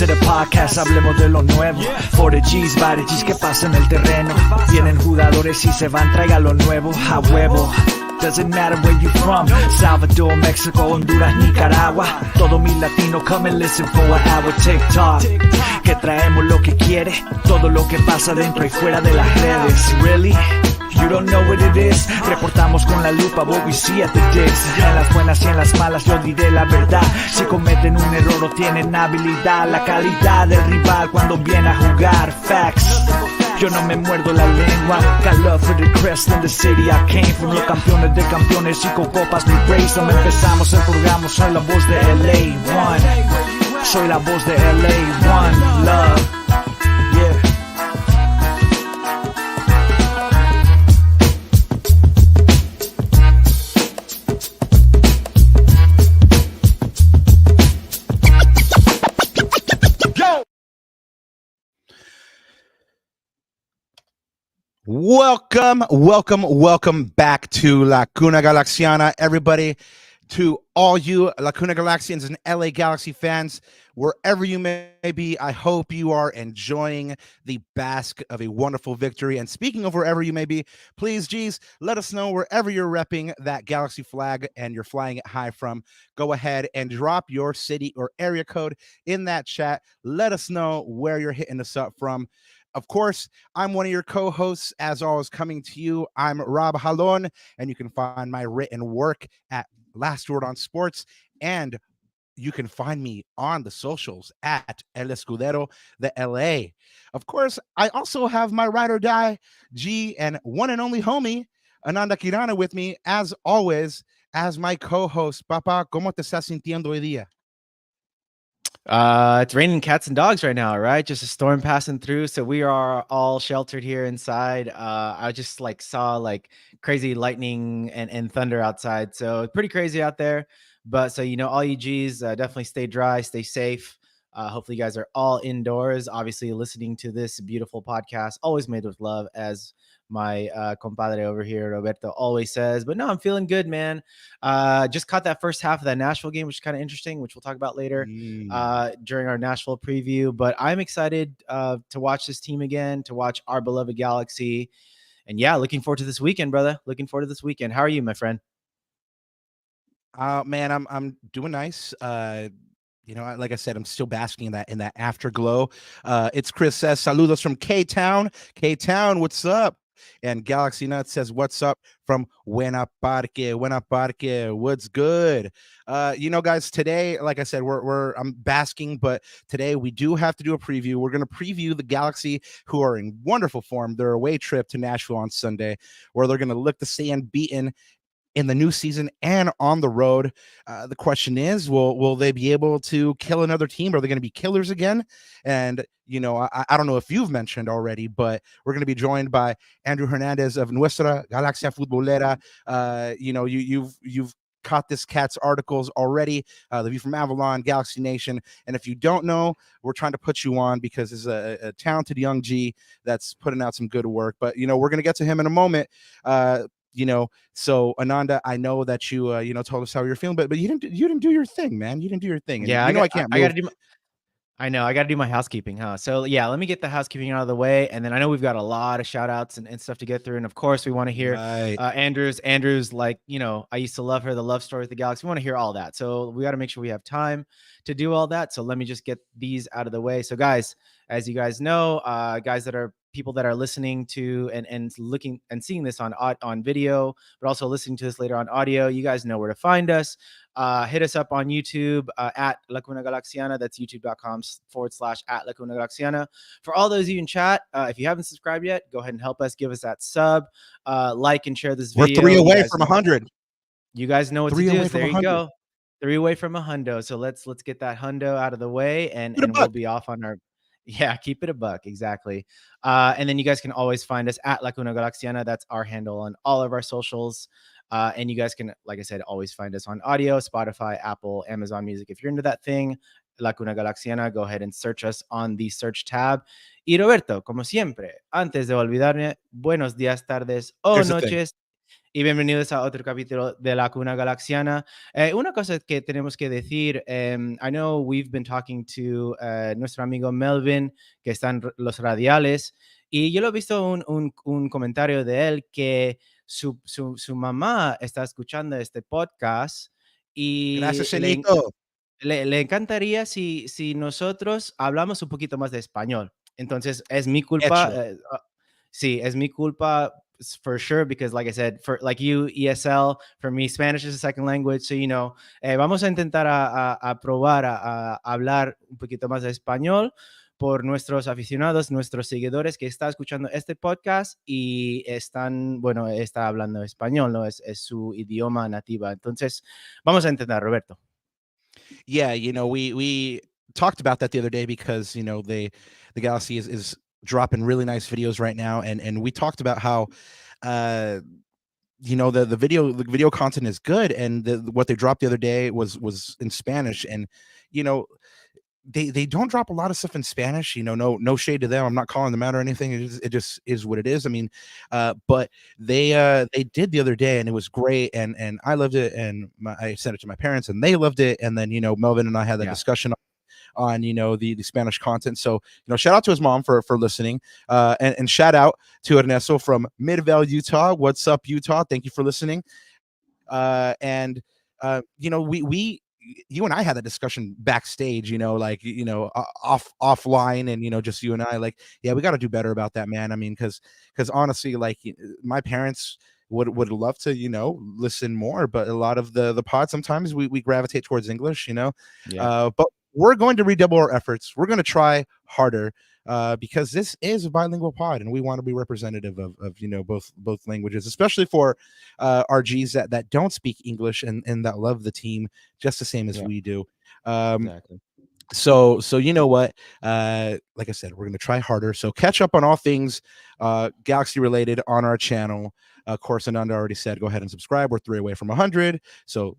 To the podcast, hablemos de lo nuevo. For the G's, by the G's, que pasa en el terreno. Vienen jugadores y se van, traiga lo nuevo, a huevo. Doesn't matter where you from, Salvador, Mexico, Honduras, Nicaragua. Todo mi latino, come and listen for an hour. TikTok, que traemos lo que quiere. Todo lo que pasa dentro y fuera de las redes. Really? You don't know what it is. Reportamos con la lupa what we see at the digs. En las buenas y en las malas yo diré la verdad. Si cometen un error o tienen habilidad, la calidad del rival cuando viene a jugar. Facts. Yo no me muerdo la lengua. Got love for the crest in the city I came from. Los campeones de campeones y con copas mi race. No empezamos, empurgamos. Soy la voz de LA One. Soy la voz de LA One. Love. Yeah. Welcome back to La Cuna Galaxiana, everybody, to all you La Cuna Galaxians and LA Galaxy fans, wherever you may be. I hope you are enjoying the bask of a wonderful victory. And speaking of wherever you may be, please, geez, let us know wherever you're repping that Galaxy flag and you're flying it high from. Go ahead and drop your city or area code in that chat. Let us know where you're hitting us up from. Of course, I'm one of your co-hosts, as always, coming to you. I'm Rob Jalon, and you can find my written work at Last Word on Sports, and you can find me on the socials at El Escudero, the LA. Of course, I also have my ride or die G and one and only homie, Ananda Kirana, with me, as always, as my co-host. Papa, ¿cómo te estás sintiendo hoy día? It's raining cats and dogs right now, right? Just a storm passing through, so we are all sheltered here inside. I just saw crazy lightning and thunder outside, so pretty crazy out there. But so all you G's, definitely stay dry, stay safe. Hopefully you guys are all indoors, obviously listening to this beautiful podcast, always made with love, as my compadre over here, Roberto, always says. But no, I'm feeling good, man. Just caught that first half of that Nashville game, which is kind of interesting, which we'll talk about later during our Nashville preview. But I'm excited to watch this team again, to watch our beloved Galaxy. And yeah, looking forward to this weekend, brother. Looking forward to this weekend. How are you, my friend? Man, I'm doing nice. Like I said, I'm still basking in that afterglow. It's Chris says, saludos from K-Town. K-Town, what's up? And Galaxy Nut says, what's up from Buena Parque? What's good? Guys, today, like I said, I'm basking, but today we do have to do a preview. We're going to preview the Galaxy, who are in wonderful form. Their away trip to Nashville on Sunday, where they're going to look to stay unbeaten in the new season and on the road. The question is, will they be able to kill another team? Are they going to be killers again? And I don't know if you've mentioned already, but we're going to be joined by Andrew Hernandez of Nuestra, Galaxia Futbolera. You've caught this cat's articles already, the View from Avalon, Galaxy Nation. And if you don't know, we're trying to put you on because it's a talented young G that's putting out some good work. But we're going to get to him in a moment. So Ananda, I know that you told us how you're feeling, but you didn't do your thing, man. You didn't do your thing. And I gotta do I got to do my housekeeping, huh? So yeah, let me get the housekeeping out of the way. And then I know we've got a lot of shout outs and stuff to get through. And of course we want to hear Andrew's I used to love her, the love story of the Galaxy. We want to hear all that. So we got to make sure we have time to do all that. So let me just get these out of the way. So guys, as you guys know, people that are listening to and looking and seeing this on video, but also listening to this later on audio, you guys know where to find us. Hit us up on YouTube at La Cuna Galaxiana. That's youtube.com/at La Cuna Galaxiana. For all those of you in chat, if you haven't subscribed yet, go ahead and help us. Give us that sub, like and share this video. We're 3 away from 100. You guys know what to do. There you go. 3 away from a hundo. So let's get that hundo out of the way, and we'll be off on our. Yeah, keep it a buck. Exactly. And then you guys can always find us at La Cuna Galaxiana. That's our handle on all of our socials. And you guys can, like I said, always find us on audio, Spotify, Apple, Amazon Music. If you're into that thing, La Cuna Galaxiana, go ahead and search us on the search tab. Y Roberto, como siempre, antes de olvidarme, buenos días, tardes o Here's the thing. noches y bienvenidos a otro capítulo de La Cuna Galaxiana. Una cosa que tenemos que decir, I know we've been talking to nuestro amigo Melvin, que está en los radiales, y yo lo he visto un comentario de él que su mamá está escuchando este podcast y Gracias, Chenito. le encantaría si nosotros hablamos un poquito más de español. Entonces, es mi culpa. Hecho. Sí, es mi culpa for sure, because like I said, for like you, ESL, for me, Spanish is a second language. So, vamos a intentar a probar a hablar un poquito más de español por nuestros aficionados, nuestros seguidores que están escuchando este podcast y está hablando español, ¿no? Es su idioma nativa. Entonces, vamos a intentar, Roberto. Yeah, we talked about that the other day because the Galaxy is dropping really nice videos right now, and we talked about how the video content is good, and what they dropped the other day was in Spanish, and they don't drop a lot of stuff in Spanish. No shade to them. I'm not calling them out or anything. It just is what it is. I mean, but they did the other day, and it was great, and I loved it, and I sent it to my parents, and they loved it, and then Melvin and I had that discussion on the Spanish content. So shout out to his mom for listening, and shout out to Ernesto from Midvale, Utah. What's up, Utah? Thank you for listening. And we you and I had that discussion backstage, offline, and just you and I, like, yeah, we got to do better about that, man. I mean, because honestly, like, my parents would love to listen more, but a lot of the pod, sometimes we gravitate towards English, but we're going to redouble our efforts. We're going to try harder, because this is a bilingual pod, and we want to be representative of both languages, especially for RGs that don't speak English and that love the team just the same as we do. Exactly. So you know what? Like I said, we're going to try harder. So catch up on all things Galaxy related on our channel. Of course, Ananda already said, go ahead and subscribe. We're 3 away from 100. So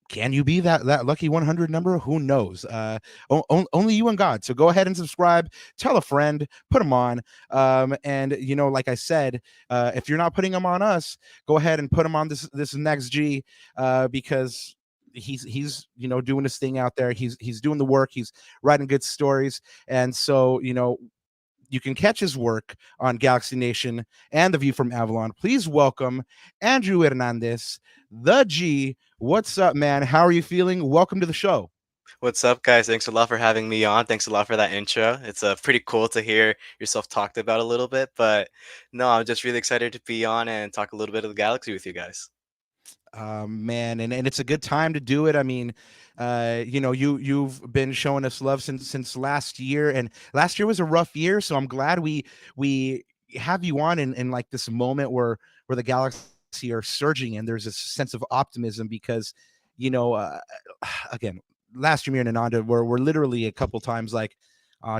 can you be that lucky 100 number? Who knows? Only you and God. So go ahead and subscribe. Tell a friend. Put them on. And like I said, if you're not putting them on us, go ahead and put them on this next G, because he's doing his thing out there. He's doing the work. He's writing good stories, and so you can catch his work on Galaxy Nation and The View from Avalon. Please welcome Andrew Hernandez, the G. What's up, man? How are you feeling? Welcome to the show. What's up, guys? Thanks a lot for having me on. Thanks a lot for that intro. It's pretty cool to hear yourself talked about a little bit, but no, I'm just really excited to be on and talk a little bit of the Galaxy with you guys. Man, and it's a good time to do it. I mean, you've been showing us love since last year, and last year was a rough year, so I'm glad we have you on in like this moment where the Galaxy are surging, and there's a sense of optimism because again, last year, me and Ananda were literally a couple times like,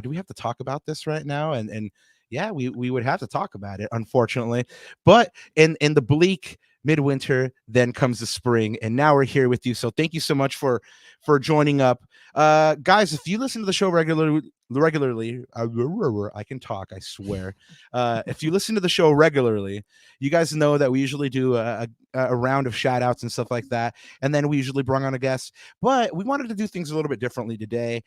do we have to talk about this right now? And yeah, we would have to talk about it, unfortunately. But in the bleak midwinter, then comes the spring, and now we're here with you. So thank you so much for joining up, guys. If you listen to the show regularly, I can talk, I swear. If you listen to the show regularly, you guys know that we usually do a round of shout outs and stuff like that, and then we usually bring on a guest, but we wanted to do things a little bit differently today.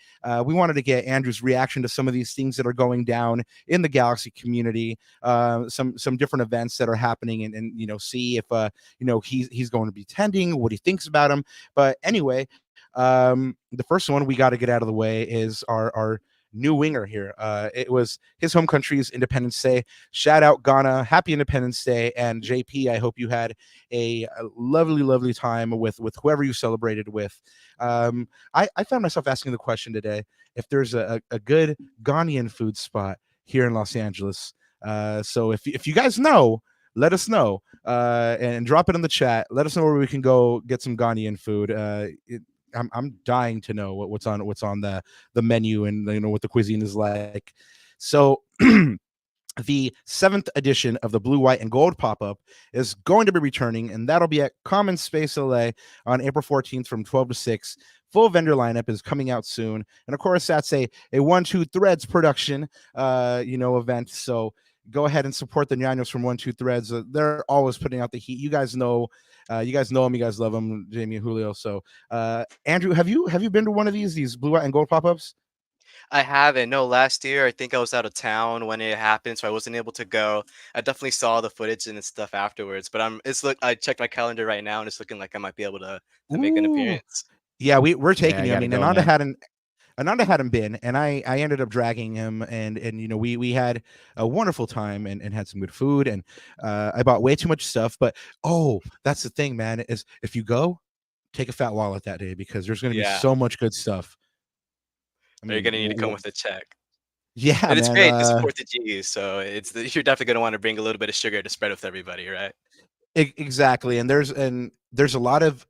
We wanted to get Andrew's reaction to some of these things that are going down in the Galaxy community, some different events that are happening, and see if he's going to be attending, what he thinks about them. But anyway, the first one we got to get out of the way is our new winger here. It was his home country's Independence Day. Shout out Ghana, happy Independence Day. And JP, I hope you had a lovely time with whoever you celebrated with. I found myself asking the question today if there's a good Ghanaian food spot here in Los Angeles. So if you guys know, let us know, and drop it in the chat. Let us know where we can go get some Ghanaian food. I'm dying to know what's on the menu, and what the cuisine is like. So the 7th edition of the Blue, White, and Gold pop-up is going to be returning, and that'll be at Common Space LA on April 14th from 12 to 6. Full vendor lineup is coming out soon, and of course that's a 1-2 Threads production event. So go ahead and support the Ñaños from 1-2 Threads. They're always putting out the heat. You guys know them, you guys love them, Jamie and Julio. So Andrew, have you been to one of these Blue, White, and Gold pop-ups? I haven't. No, last year I think I was out of town when it happened, so I wasn't able to go. I definitely saw the footage and stuff afterwards, but I checked my calendar right now and it's looking like I might be able to make an Ooh. appearance. Yeah, we're taking I you. I gotta mean, go, Ananda man. hadn't been, and I ended up dragging him, and we had a wonderful time and had some good food, and I bought way too much stuff. But that's the thing, man, is if you go, take a fat wallet that day because there's going to be Yeah. so much good stuff. I Or you're mean, gonna need to come with a check. yeah, And it's man. great to support the G's, so you're definitely gonna want to bring a little bit of sugar to spread with everybody, right? Exactly, and there's a lot of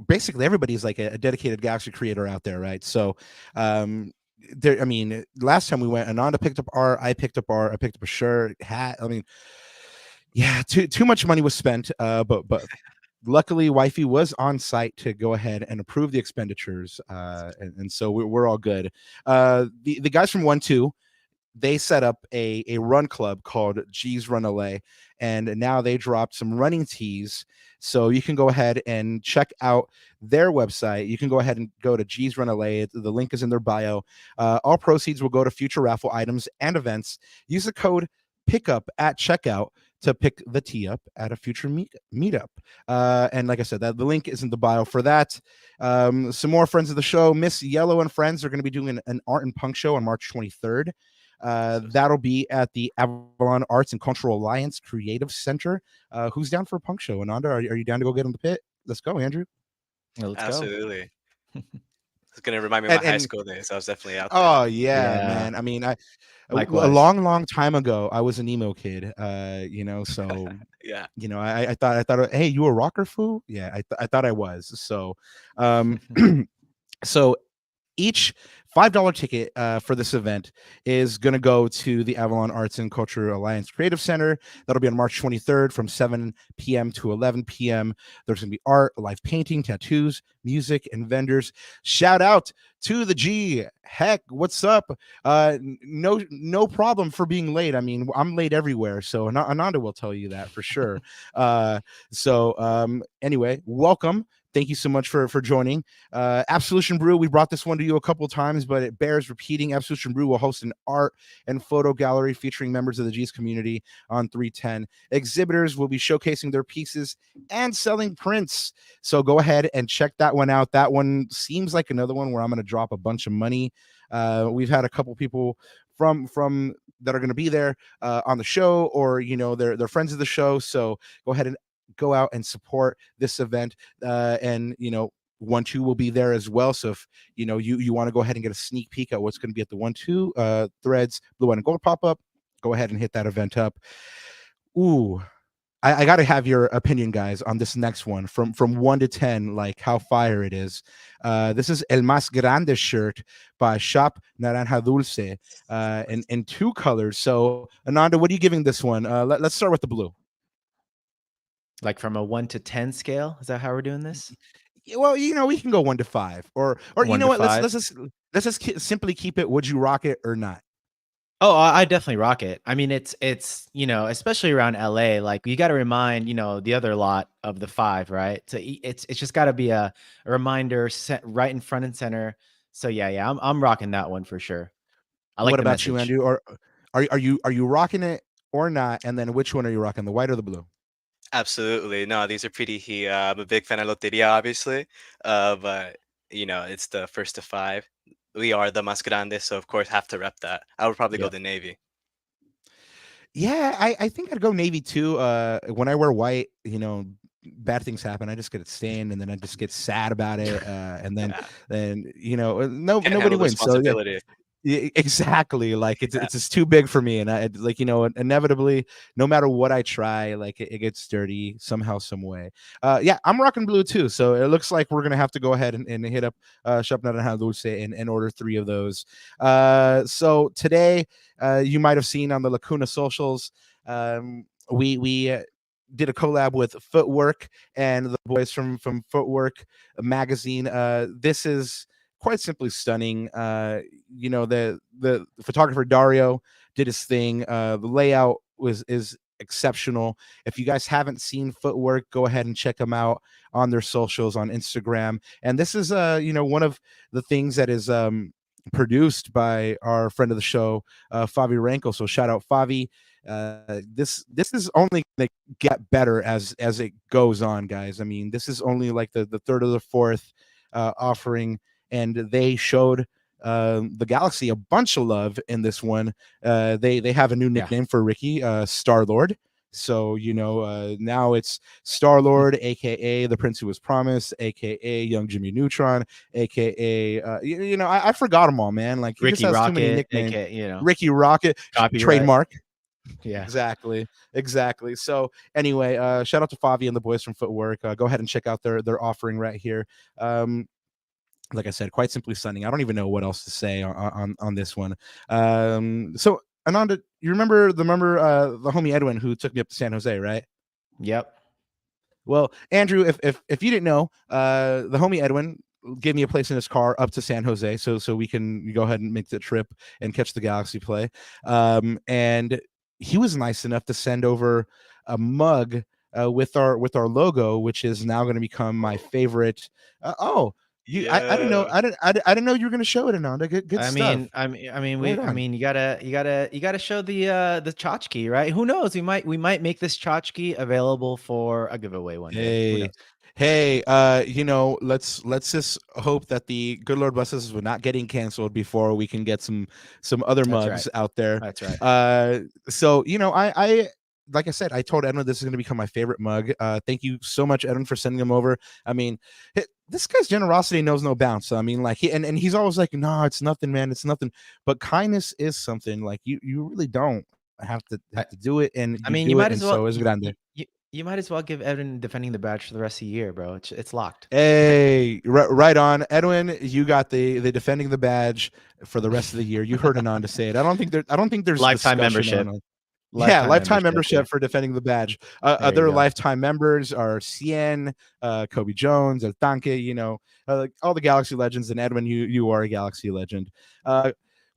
basically everybody's like a dedicated Galaxy creator out there, right? So there, I mean, last time we went, Ananda picked up I picked up I picked up a shirt, hat. I mean, yeah, too much money was spent, but luckily wifey was on site to go ahead and approve the expenditures, and so we're all good. The guys from 1-2, they set up a run club called G's Run LA, and now they dropped some running tees. So you can go ahead and check out their website. You can go ahead and go to G's Run LA. The link is in their bio. All proceeds will go to future raffle items and events. Use the code pickup at checkout to pick the tee up at a future meetup. And like I said, the link is in the bio for that. Some more friends of the show, Miss Yellow and Friends, are going to be doing an art and punk show on March 23rd. That'll be at the Avalon Arts and Cultural Alliance Creative Center. Who's down for a punk show? Ananda, are you down to go get on the pit? Let's go, Andrew. Let's go. Absolutely. It's gonna remind me of my high school days. I was definitely out there. Oh yeah, Yeah. man. I mean, a Likewise. long time ago, I was an emo kid. So Yeah. I thought, hey, you a rocker, fool? Yeah, I thought I was. So, so each $5 ticket for this event is going to go to the Avalon Arts and Culture Alliance Creative Center. That'll be on March 23rd from 7 p.m. to 11 p.m. There's going to be art, live painting, tattoos, music, and vendors. Shout out to the G. Heck, what's up? No problem for being late. I mean, I'm late everywhere, so Ananda will tell you that for sure. Anyway, welcome. Thank you so much for joining. Absolution Brew, we brought this one to you a couple of times, but it bears repeating. Absolution Brew will host an art and photo gallery featuring members of the G's community on 310. Exhibitors will be showcasing their pieces and selling prints. So go ahead and check that one out. That one seems like another one where I'm going to drop a bunch of money. We've had a couple people from that are going to be there on the show, or they're friends of the show. So go ahead and go out and support this event, and 1-2 will be there as well. So if you want to go ahead and get a sneak peek at what's going to be at the 1-2 Threads Blue, White, and Gold pop-up, go ahead and hit that event up. Ooh, I got to have your opinion, guys, on this next one from 1 to 10, like how fire it is. This is El Más Grande shirt by Shop Naranja Dulce, in 2 colors. So Ananda, what are you giving this one? Let's start with the blue. Like from a 1 to 10 scale? Is that how we're doing this? Well, we can go 1 to 5, or 1 you know to what? 5? Let's just simply keep it. Would you rock it or not? Oh, I definitely rock it. I mean, it's especially around LA, like you got to remind the other lot of the 5, right? So it's just got to be a reminder set right in front and center. So yeah, I'm rocking that one for sure. I like What the about message. you, Andrew? Or are you rocking it or not? And then which one are you rocking, the white or the blue? Absolutely. No, these are pretty heat. I'm a big fan of Loteria, obviously. But it's the first to 5. We are the Más Grande, so of course have to rep that. I would probably go Yep. the navy. Yeah, I think I'd go navy too. When I wear white, bad things happen. I just get it stained, and then I just get sad about it. And then Yeah. then Can't nobody handle the wins. So yeah, responsibility. Exactly. Like it's just too big for me, and like inevitably, no matter what I try, like it gets dirty somehow, some way. Yeah, I'm rocking blue too, so it looks like we're gonna have to go ahead and hit up Shop Naranja Dulce and order 3 of those. So today, you might have seen on the Lacuna socials, we did a collab with Footwork and the boys from Footwork magazine. This is quite simply stunning. The photographer Dario did his thing. The layout is exceptional. If you guys haven't seen Footwork, go ahead and check them out on their socials on Instagram. And this is one of the things that is produced by our friend of the show, Favi Renko. So shout out Favi. This is only going to get better as it goes on, guys. I mean, this is only like the third or the fourth offering, and they showed the Galaxy a bunch of love in this one. They have a new nickname for Ricky, Star Lord. So now it's Star Lord, aka the Prince Who Was Promised, aka Young Jimmy Neutron, aka I forgot them all, man. Like Ricky he just has Rocket, too many nicknames. aka, Ricky Rocket, copyright. trademark. Yeah, exactly. So anyway, shout out to Favi and the boys from Footwork. Go ahead and check out their offering right here. Like I said, quite simply stunning. I don't even know what else to say on this one. So Ananda, you remember the homie Edwin who took me up to San Jose, right? Yep. Well, Andrew, if you didn't know, the homie Edwin gave me a place in his car up to San Jose, so we can go ahead and make the trip and catch the Galaxy play. And he was nice enough to send over a mug with our logo, which is now going to become my favorite. I didn't know. I didn't know you were going to show it, Ananda. Good stuff. I mean, you gotta show the tchotchke, right? Who knows? We might make this tchotchke available for a giveaway one day. Hey, let's just hope that the good Lord bless us with not getting canceled before we can get some other mugs out there. That's right. So I like I said, I told Edwin this is going to become my favorite mug. Thank you so much, Edwin, for sending them over. I mean, this guy's generosity knows no bounds. So I mean, like and he's always like, no, it's nothing, man, it's nothing. But kindness is something. Like you really don't have to do it. And you might as well. So it's grande. You might as well give Edwin defending the badge for the rest of the year, bro. It's locked. Hey, right on, Edwin. You got the defending the badge for the rest of the year. You heard Ananda say it. I don't think there's lifetime membership. Lifetime membership for defending the badge. Other lifetime members are Cien, Kobe Jones, El Tanque. All the Galaxy legends. And Edwin, you are a Galaxy legend.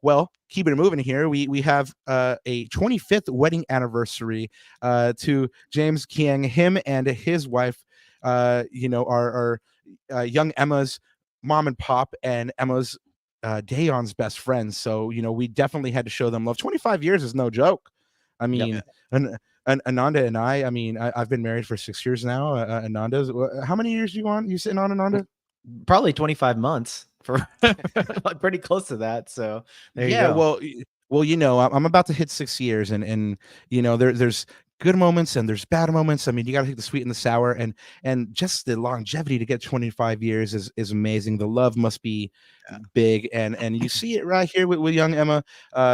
Well, keeping it moving here, we have a 25th wedding anniversary to James Kiang. Him and his wife, are young Emma's mom and pop, and Emma's Dayon's best friends. So we definitely had to show them love. 25 years is no joke. I mean, and Ananda and I mean, I've been married for 6 years now. Ananda's, how many years you sitting on, Ananda? Probably 25 months. For pretty close to that. So there you go. Well, I'm about to hit 6 years, and there's good moments and there's bad moments. I mean, you got to take the sweet and the sour, and just the longevity to get 25 years is amazing. The love must be big, and you see it right here with young Emma,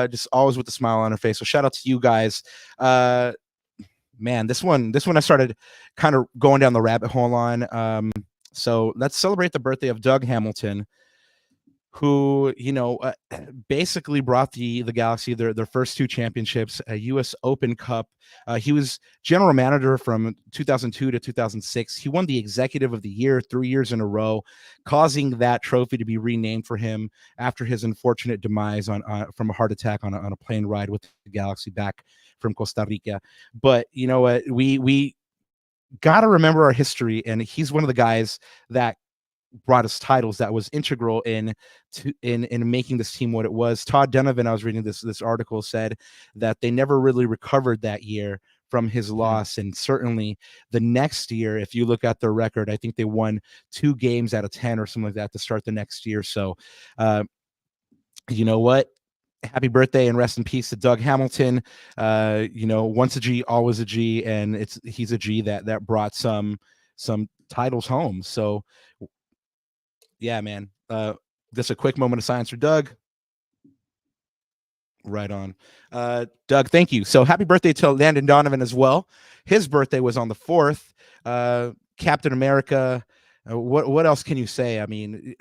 just always with a smile on her face. So shout out to you guys. Man, this one I started kind of going down the rabbit hole on. So let's celebrate the birthday of Doug Hamilton, who basically brought the Galaxy their first 2 championships, a U.S. Open Cup. He was general manager from 2002 to 2006. He won the Executive of the Year 3 years in a row, causing that trophy to be renamed for him after his unfortunate demise from a heart attack on a plane ride with the Galaxy back from Costa Rica. But you know what? We got to remember our history, and he's one of the guys that brought us titles, that was integral in making this team what it was. Todd Donovan, I was reading this article, said that they never really recovered that year from his loss, and certainly the next year, if you look at their record, I think they won 2 games out of 10 or something like that to start the next year. So you know what, happy birthday and rest in peace to Doug Hamilton. Once a G, always a G, and he's a G that brought some titles home. So yeah, man. Just a quick moment of silence for Doug. Right on. Doug, thank you. So happy birthday to Landon Donovan as well. His birthday was on the 4th. Captain America. What else can you say? I mean,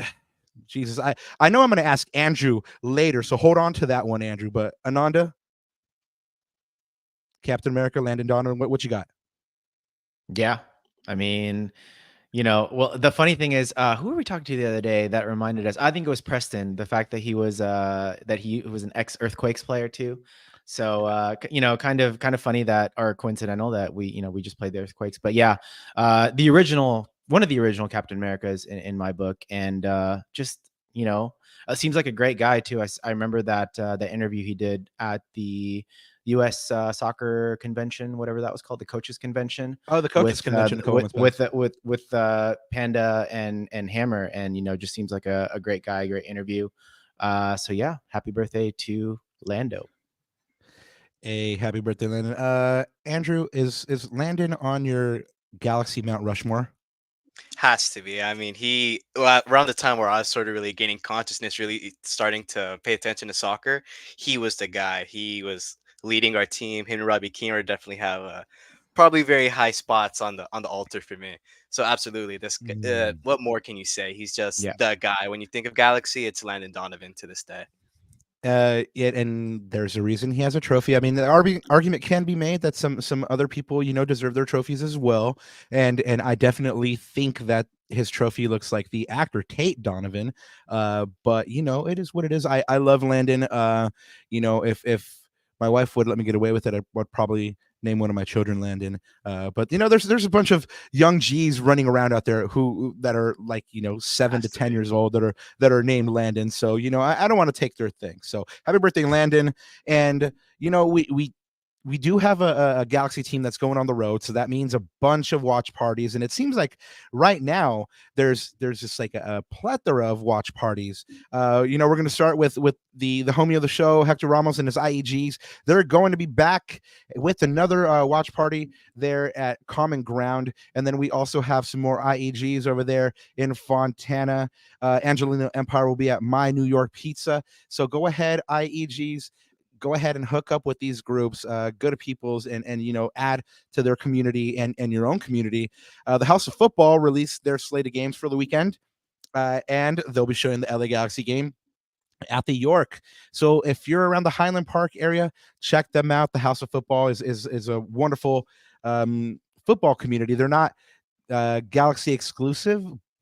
Jesus, I know I'm going to ask Andrew later, so hold on to that one, Andrew. But Ananda, Captain America, Landon Donovan, what you got? Yeah. I mean, well, the funny thing is, who were we talking to the other day that reminded us? I think it was Preston. The fact that he was an ex Earthquakes player too. So kind of funny that, or coincidental that we just played the Earthquakes. But yeah, one of the original Captain Americas in my book, and just seems like a great guy too. I remember that the interview he did at the U.S. soccer convention, whatever that was called, the coaches convention. Oh, the coaches convention. With Panda and Hammer, and just seems like a great guy, great interview. So yeah, happy birthday to Lando. A happy birthday, Landon. Andrew, is Landon on your Galaxy Mount Rushmore? Has to be. I mean, around the time where I was sort of really gaining consciousness, really starting to pay attention to soccer, he was the guy. He was leading our team. Him and Robbie Keane definitely have probably very high spots on the altar for me. So absolutely, what more can you say? He's just the guy. When you think of Galaxy, it's Landon Donovan to this day. And there's a reason he has a trophy. I mean, the argument can be made that some other people, deserve their trophies as well. And I definitely think that his trophy looks like the actor Tate Donovan. But it is what it is. I love Landon. If my wife would let me get away with it, I would probably name one of my children Landon. But there's a bunch of young G's running around out there that are like 7 to 10 years old that are named Landon. So I don't want to take their thing. So happy birthday, Landon. And we do have a Galaxy team that's going on the road, so that means a bunch of watch parties. And it seems like right now there's just like a plethora of watch parties. We're going to start with the homie of the show, Hector Ramos, and his IEGs. They're going to be back with another watch party there at Common Ground, and then we also have some more IEGs over there in Fontana. Angelino Empire will be at My New York Pizza. So go ahead, IEGs. Go ahead and hook up with these groups, go to people's and add to their community and your own community. The House of Football released their slate of games for the weekend, and they'll be showing the LA Galaxy game at the York. So if you're around the Highland Park area, check them out. The House of Football is a wonderful football community. They're not Galaxy exclusive,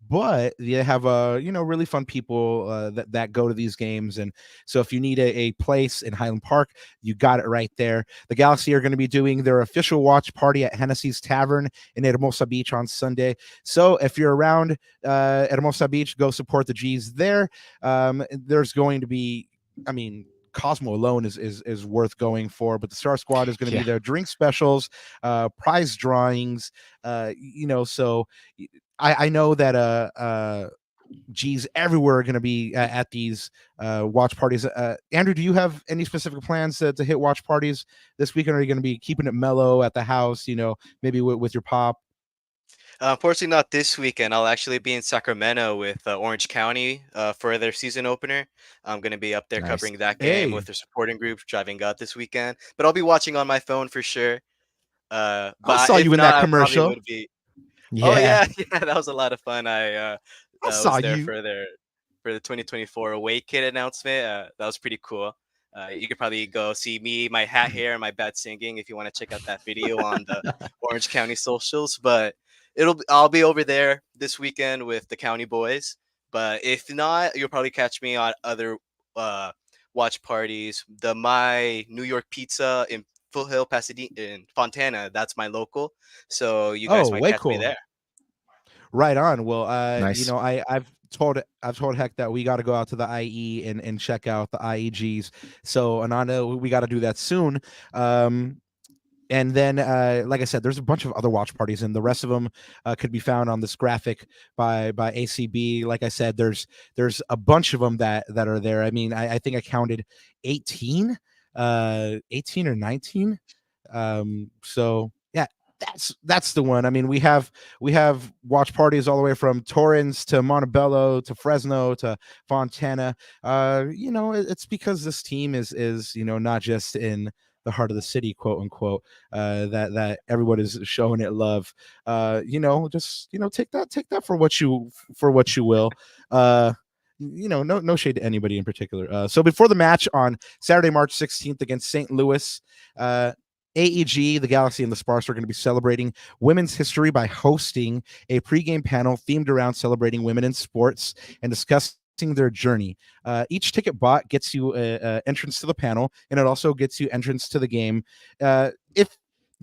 but they have really fun people that go to these games. And so if you need a place in Highland Park, you got it right there. The Galaxy are going to be doing their official watch party at Hennessy's Tavern in Hermosa Beach on Sunday. So if you're around Hermosa Beach, go support the G's there. There's going to be, Cosmo alone is worth going for, but the Star Squad is going to be there. Drink specials, prize drawings, so I know that G's everywhere are going to be at these watch parties. Andrew, do you have any specific plans to hit watch parties this weekend? Or are you going to be keeping it mellow at the house, maybe with your pop? Unfortunately, not this weekend. I'll actually be in Sacramento with Orange County for their season opener. I'm going to be up there covering that game with their supporting group, driving out this weekend. But I'll be watching on my phone for sure. But I saw you in that commercial. Would be... Oh yeah, that was a lot of fun. I saw was there you for the 2024 away kit announcement. That was pretty cool. You could probably go see me, my hat hair, and my bad singing if you want to check out that video on the Orange County socials. But I'll be over there this weekend with the County boys. But if not, you'll probably catch me on other watch parties. The My New York Pizza in Foothill, Pasadena, in Fontana. That's my local. So you guys might catch me there. Right on. Well, nice. I've told Heck that we got to go out to the IE and check out the IEGs. So Ananda, we got to do that soon. And then, like I said, there's a bunch of other watch parties, and the rest of them could be found on this graphic by ACB. Like I said, there's a bunch of them that are there. I mean, I think I counted 18 or 19. So yeah, that's the one. I mean, we have watch parties all the way from Torrance to Montebello to Fresno to Fontana. It's because this team is not just in the heart of the city, quote unquote, that everyone is showing it love. Just take that for what you will. No shade to anybody in particular. So before the match on Saturday, March 16th against St. Louis, AEG, the Galaxy, and the Sparks are going to be celebrating women's history by hosting a pregame panel themed around celebrating women in sports and discussing their journey. Each ticket bought gets you entrance to the panel, and it also gets you entrance to the game. If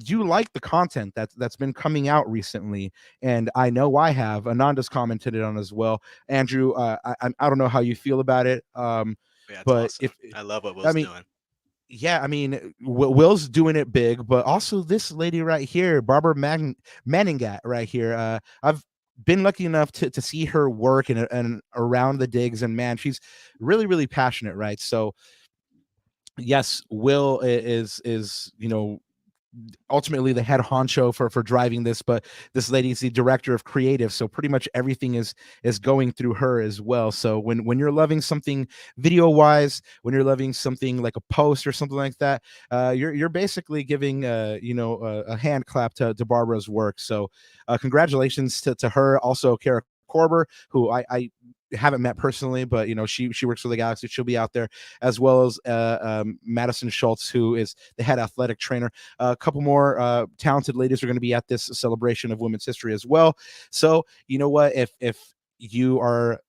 you like the content that's been coming out recently, and I know I have, Ananda's commented it on as well. Andrew, I don't know how you feel about it, Yeah, it's but awesome. I love what I Will's mean, doing. yeah, I mean, Will's doing it big, but also this lady right here, Barbara Maningat right here. I've been lucky enough to see her work and around the digs, and man, she's really, really passionate, right? So yes, Will is ultimately the head honcho for driving this, but this lady is the director of creative, so pretty much everything is going through her as well. So when you're loving something video wise, when you're loving something like a post or something like that, you're basically giving a hand clap to Barbara's work. So congratulations to her. Also Kara Korber, who I haven't met personally, but she works for the Galaxy. She'll be out there, as well as Madison Schultz, who is the head athletic trainer. A couple more talented ladies are going to be at this celebration of women's history as well. So you know what, if you are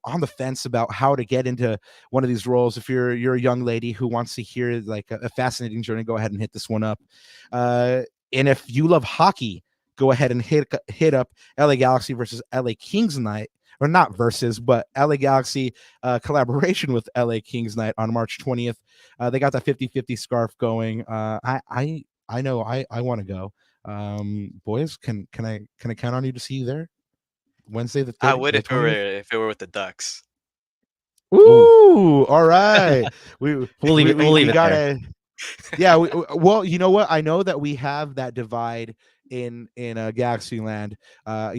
on the fence about how to get into one of these roles, if you're a young lady who wants to hear like a fascinating journey, go ahead and hit this one up. And if you love hockey, go ahead and hit up LA Galaxy versus LA Kings night. Or not versus, but LA Galaxy collaboration with LA Kings night on March 20th. They got that 50-50 scarf going. I know I want to go. Boys, can I count on you to see you there Wednesday the 30th? I would if it were with the Ducks. Ooh, all right. We We'll leave it gotta there. yeah. Well, you know what? I know that we have that divide in Galaxy Land. I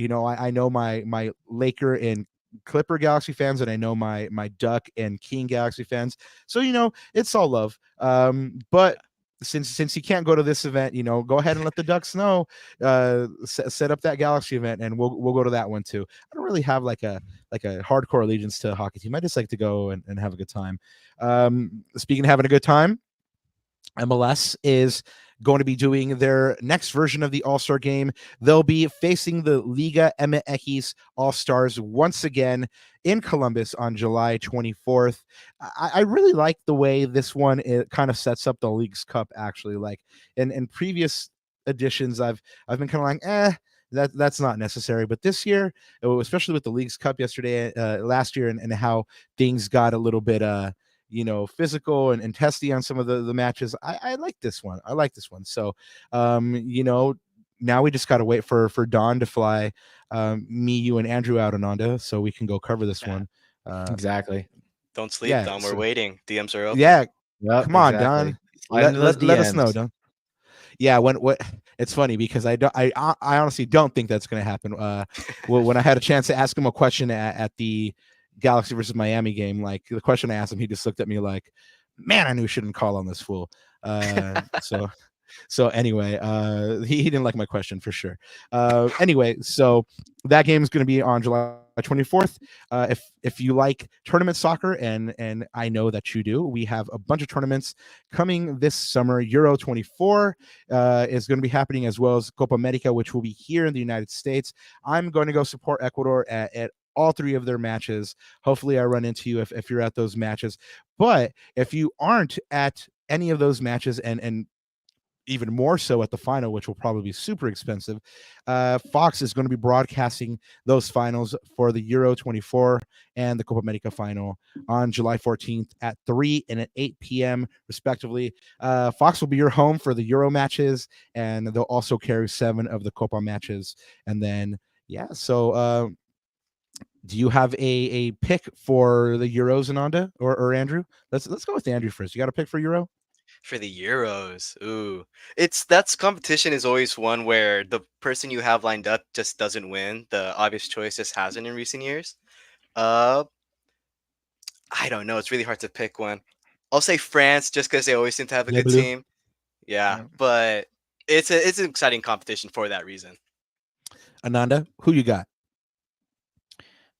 know my Laker and Clipper Galaxy fans, and I know my Duck and King Galaxy fans. So it's all love. But since you can't go to this event, go ahead and let the Ducks know. Set up that Galaxy event, and we'll go to that one too. I don't really have like a hardcore allegiance to a hockey team. I just like to go and have a good time. Speaking of having a good time, MLS is going to be doing their next version of the All-Star game. They'll be facing the Liga MX All-Stars once again in Columbus on July 24th. I really like the way this one it kind of sets up the Leagues Cup, actually. Like in previous editions, I've been kind of like, that's not necessary. But this year, especially with the Leagues Cup last year, and how things got a little bit physical and testy on some of the matches. I like this one. So now we just got to wait for Dawn to fly me, you, and Andrew out, Ananda, so we can go cover this one. Exactly. Don't sleep, yeah, Don. We're waiting. DMs are open. Yeah, Yep, come on, exactly. Don. Slide into those Let us know, DMs. Don. Yeah, what it's funny because I honestly don't think that's going to happen. When I had a chance to ask him a question at the Galaxy versus Miami game, like the question I asked him, he just looked at me like, man, I knew I shouldn't call on this fool. So anyway, he didn't like my question for sure. Anyway, so that game is going to be on July 24th. If you like tournament soccer, and I know that you do, we have a bunch of tournaments coming this summer. Euro 24 is going to be happening, as well as Copa America, which will be here in the United States. I'm going to go support Ecuador at all three of their matches. Hopefully I run into you if you're at those matches. But if you aren't at any of those matches, and even more so at the final, which will probably be super expensive, Fox is going to be broadcasting those finals for the Euro 24 and the Copa America final on July 14th at 3 and at 8 p.m. respectively. Fox will be your home for the Euro matches, and they'll also carry 7 of the Copa matches. And then so do you have a pick for the Euros, Ananda or Andrew? Let's go with Andrew first. You got a pick for Euro? For the Euros, ooh, that's competition is always one where the person you have lined up just doesn't win. The obvious choice just hasn't in recent years. Uh, I don't know. It's really hard to pick one. I'll say France just because they always seem to have a Les good Bleus. team. Yeah, Yeah. but it's an exciting competition for that reason. Ananda, who you got?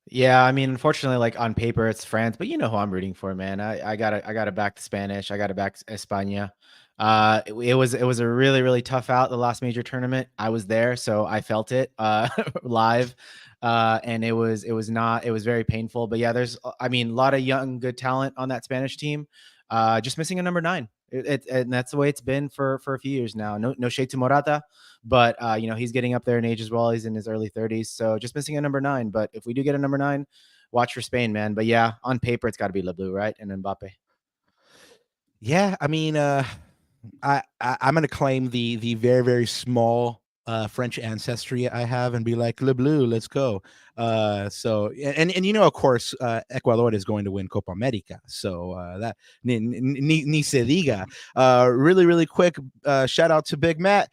Yeah, I mean, unfortunately, like on paper, it's France, but you know who I'm rooting for, man. I gotta back the Spanish. I gotta back España. It was a really really tough out the last major tournament. I was there, so I felt it live, and it was very painful. But yeah, I mean, a lot of young good talent on that Spanish team. Just missing a number 9. And that's the way it's been for a few years now. No shade to Morata, but you know, he's getting up there in age as well. He's in his early 30s, so just missing a number 9. But if we do get a number 9, watch for Spain, man. But yeah, on paper, it's got to be Le Bleu, right? And Mbappe. Yeah, I mean, I'm gonna claim the very very small French ancestry I have and be like Le Bleu, let's go. So and you know, of course, Ecuador is going to win Copa America, so that ni se diga. Really really quick, shout out to Big Matt.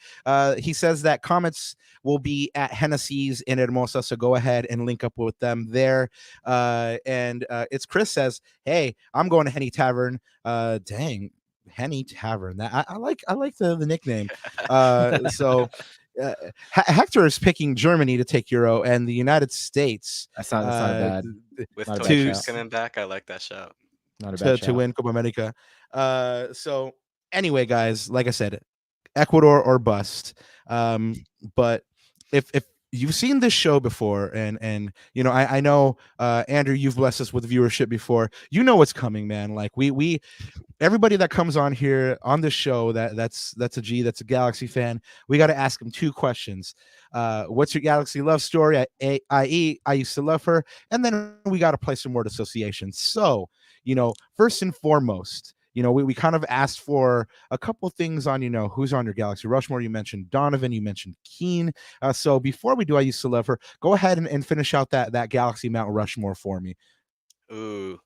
He says that comments will be at Hennessy's in Hermosa, so go ahead and link up with them there. And it's Chris says, hey, I'm going to Henny Tavern. Dang, Henny Tavern. That I like the nickname. So Hector is picking Germany to take Euro and the United States That's not bad. With Not a Tony bad Cruz shout. coming back, I like that shout. Not a bad to shout. win Copa America. So anyway, guys, like I said, Ecuador or bust. But if you've seen this show before, and you know, I know Andrew, you've blessed us with viewership before. You know what's coming, man. Like we everybody that comes on here on this show that's a G, that's a Galaxy fan, we got to ask them 2 questions. What's your Galaxy love story? I.e., I used to love her, and then we got to play some word associations. So, you know, first and foremost, you know, we kind of asked for a couple things on, you know, who's on your Galaxy Rushmore. You mentioned Donovan, you mentioned Keane. So before we do I used to love her, go ahead and finish out that Galaxy Mount Rushmore for me. Ooh,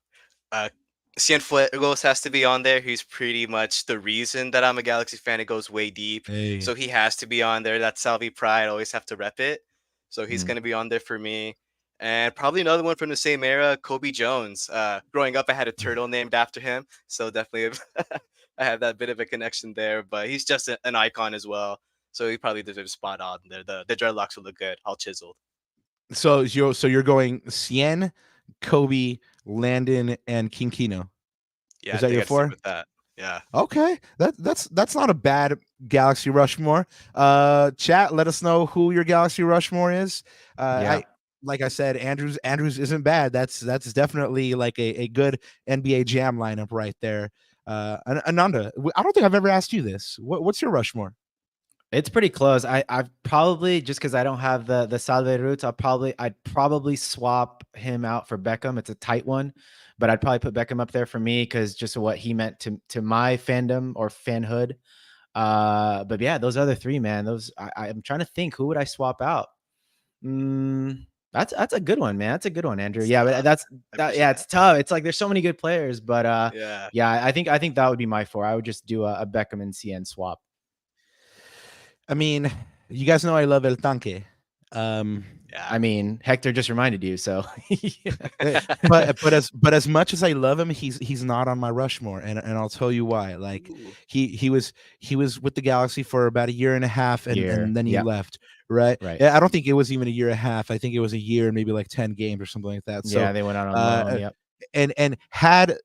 uh, Cienfuegos has to be on there. He's pretty much the reason that I'm a Galaxy fan. It goes way deep, Hey. so he has to be on there. That Salvi pride, always have to rep it. So he's Mm. gonna be on there for me. And probably another one from the same era, Kobe Jones. Growing up, I had a turtle named after him, so definitely I have that bit of a connection there. But he's just an icon as well, so he probably deserves a spot on there. The dreadlocks will look good, all chiseled. So you're going Cien, Kobe, Landon, and Kinkino. Yeah, Is I that think your I'd stick 4? with that. Yeah. Okay, that's not a bad Galaxy Rushmore. Chat, let us know who your Galaxy Rushmore is. Yeah. Like I said, Andrews isn't bad. That's definitely like a good NBA Jam lineup right there. Ananda, I don't think I've ever asked you this. What's your Rushmore? It's pretty close. I've probably, just because I don't have the Salve roots, I'd probably swap him out for Beckham. It's a tight one, but I'd probably put Beckham up there for me because just what he meant to my fandom or fanhood. But yeah, those other 3, man, I'm trying to think, who would I swap out? That's a good one, man. That's a good one, Andrew. It's Yeah, but tough. that's I that. appreciate Yeah, that. it's tough. It's like there's so many good players, but Yeah. yeah, I think that would be my 4. I would just do a Beckham and CN swap. I mean, you guys know I love El Tanque. Yeah. I mean, Hector just reminded you, so but as much as I love him, he's not on my Rushmore, and I'll tell you why. Like Ooh. he was with the Galaxy for about 1.5 years, and then he Yep. left. Right. Right. I don't think it was even 1.5 years. I think it was a year and maybe like 10 games or something like that. So Yeah, they went out on loan. Yep. and had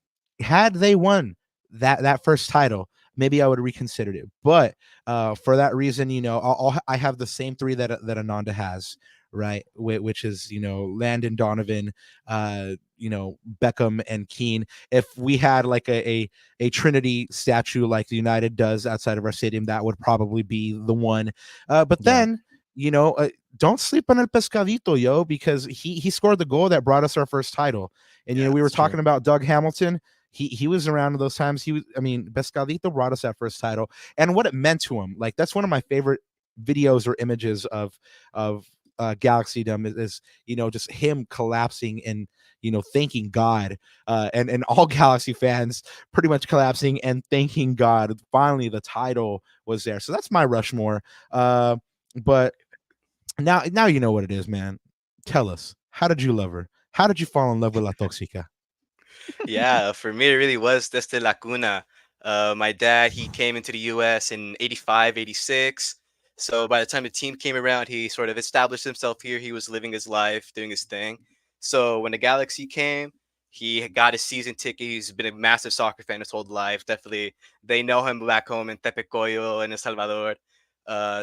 they won that first title, maybe I would have reconsidered it. But for that reason, you know, I have the same 3 that Ananda has, right? Which is, you know, Landon, Donovan, you know, Beckham and Keane. If we had like a Trinity statue like the United does outside of our stadium, that would probably be the one. But Yeah. then, you know, don't sleep on El Pescadito, yo, because he scored the goal that brought us our first title. And you Yeah, know, we were it's true. talking about Doug Hamilton. He was around those times. Pescadito brought us that first title, and what it meant to him. Like, that's one of my favorite videos or images of Galaxydom is just him collapsing and thanking God, and all Galaxy fans pretty much collapsing and thanking God. Finally, the title was there. So that's my Rushmore. But now you know what it is, man. Tell us, how did you love her? How did you fall in love with La Toxica? Yeah, for me, it really was desde la cuna. My dad, he came into the US in 85, 86. So by the time the team came around, he sort of established himself here. He was living his life, doing his thing. So when the Galaxy came, he got a season ticket. He's been a massive soccer fan his whole life. Definitely, they know him back home in Tepecoyo and El Salvador.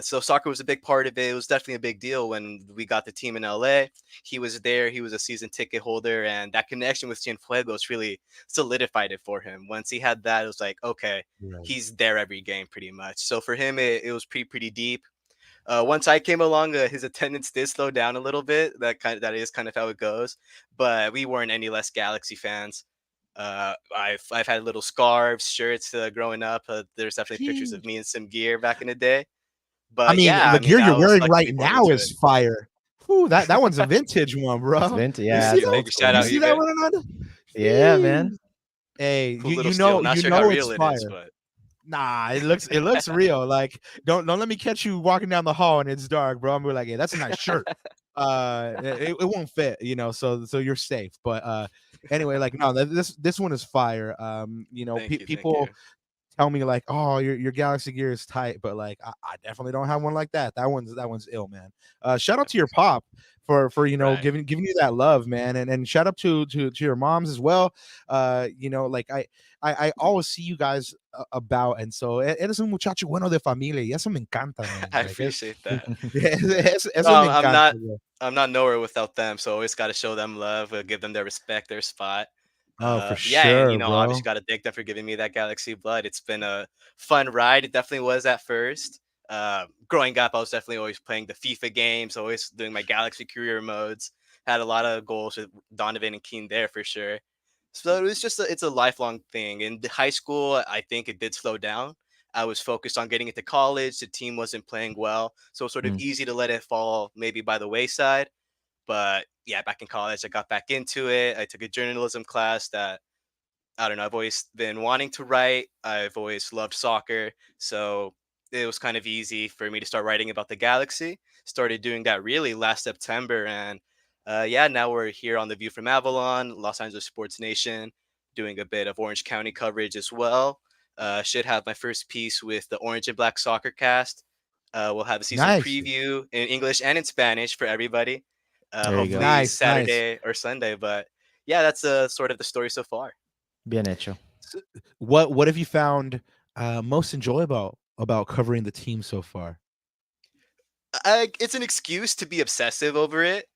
So soccer was a big part of it. It was definitely a big deal when we got the team in LA. He was there. He was a season ticket holder, and that connection with Cienfuegos really solidified it for him. Once he had that, it was like, okay, Right. he's there every game pretty much. So for him, it was pretty deep. Once I came along, his attendance did slow down a little bit. That is kind of how it goes. But we weren't any less Galaxy fans. I've had little scarves, shirts growing up. There's definitely pictures of me in some gear back in the day. I But mean, yeah, the gear I you're was wearing lucky to right be born now into is fire. Whew, that one's a vintage one, It's bro. vintage. You Yeah, see it's that? old Maybe school, shout You out man. see that Ibe. one, Hernandez? Yeah, man. Jeez. Hey, Cool you little you steal. know Not you sure how know it's real it is, fire. but Nah, it looks real. Like, don't let me catch you walking down the hall and it's dark, bro. I'm gonna be like, hey, that's a nice shirt. It won't fit, so you're safe. But anyway, like, no, this one is fire. thank you, thank People you. tell me like, oh, your Galaxy gear is tight, but like I definitely don't have one like that. That one's ill, man. Shout out I to your appreciate it. pop for Right. giving you that love, man, and shout out to your moms as well. Like I always see you guys about, and so eres un muchacho bueno de familia, y eso me encanta, man. I Like appreciate that. No, eso me encanta, bro. I'm not nowhere without them. So always got to show them love, give them their respect, their spot. Oh, for Yeah, and sure, obviously bro. got to thank them for giving me that Galaxy blood. It's been a fun ride. It definitely was at first. Growing up, I was definitely always playing the FIFA games, always doing my Galaxy career modes. Had a lot of goals with Donovan and Keen there for sure. So it was just it's a lifelong thing. In the high school, I think it did slow down. I was focused on getting into college. The team wasn't playing well, so it was sort of Mm. easy to let it fall maybe by the wayside. But yeah, back in college, I got back into it. I took a journalism class that I don't know. I've always been wanting to write. I've always loved soccer. So it was kind of easy for me to start writing about the Galaxy. Started doing that really last September. And yeah, now we're here on The View from Avalon, Los Angeles Sports Nation, doing a bit of Orange County coverage as well. Should have my first piece with the Orange and Black Soccer Cast. We'll have a season Nice, preview in English and in Spanish for everybody. There you go. Hopefully nice. Saturday or Sunday. But yeah, that's sort of the story so far. Bien hecho. So, what have you found most enjoyable about covering the team so far? It's an excuse to be obsessive over it.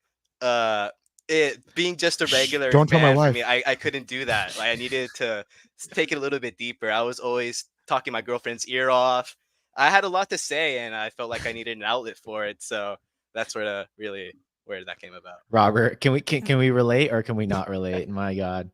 Uh, it being just a Shh, regular don't tell my fan for wife. me, I couldn't do that. Like I needed to take it a little bit deeper. I was always talking my girlfriend's ear off. I had a lot to say, and I felt like I needed an outlet for it. So that's sort of really where that came about. Robert, can we relate or can we not relate? My God.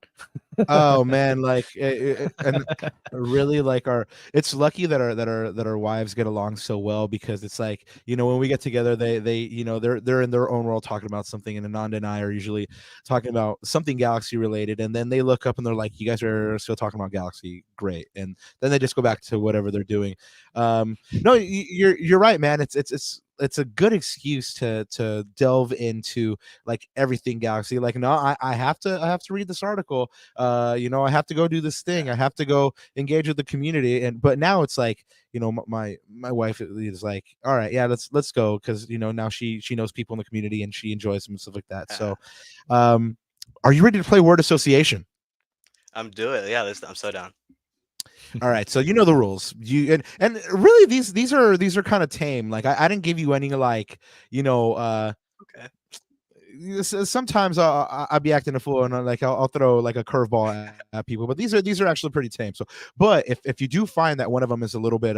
Oh man, like and really like it's lucky that our wives get along so well, because it's like, when we get together, they they're in their own world talking about something, and Ananda and I are usually talking about something Galaxy related, and then they look up and they're like, you guys are still talking about Galaxy, great, and then they just go back to whatever they're doing. No, you're right, man. It's a good excuse to delve into like everything Galaxy. Like, no, I have to read this article. I have to go do this thing. Yeah. I have to go engage with the community. But now it's like, my wife is like, all right, yeah, let's go, because now she knows people in the community and she enjoys them and stuff like that. So, are you ready to play word association? I'm doing it. Yeah, I'm so down. All right, so you know the rules. And really these are kind of tame. Like I didn't give you any like Okay. sometimes I'll be acting a fool, and I'll throw like a curveball at people, but these are actually pretty tame. So, but if you do find that one of them is a little bit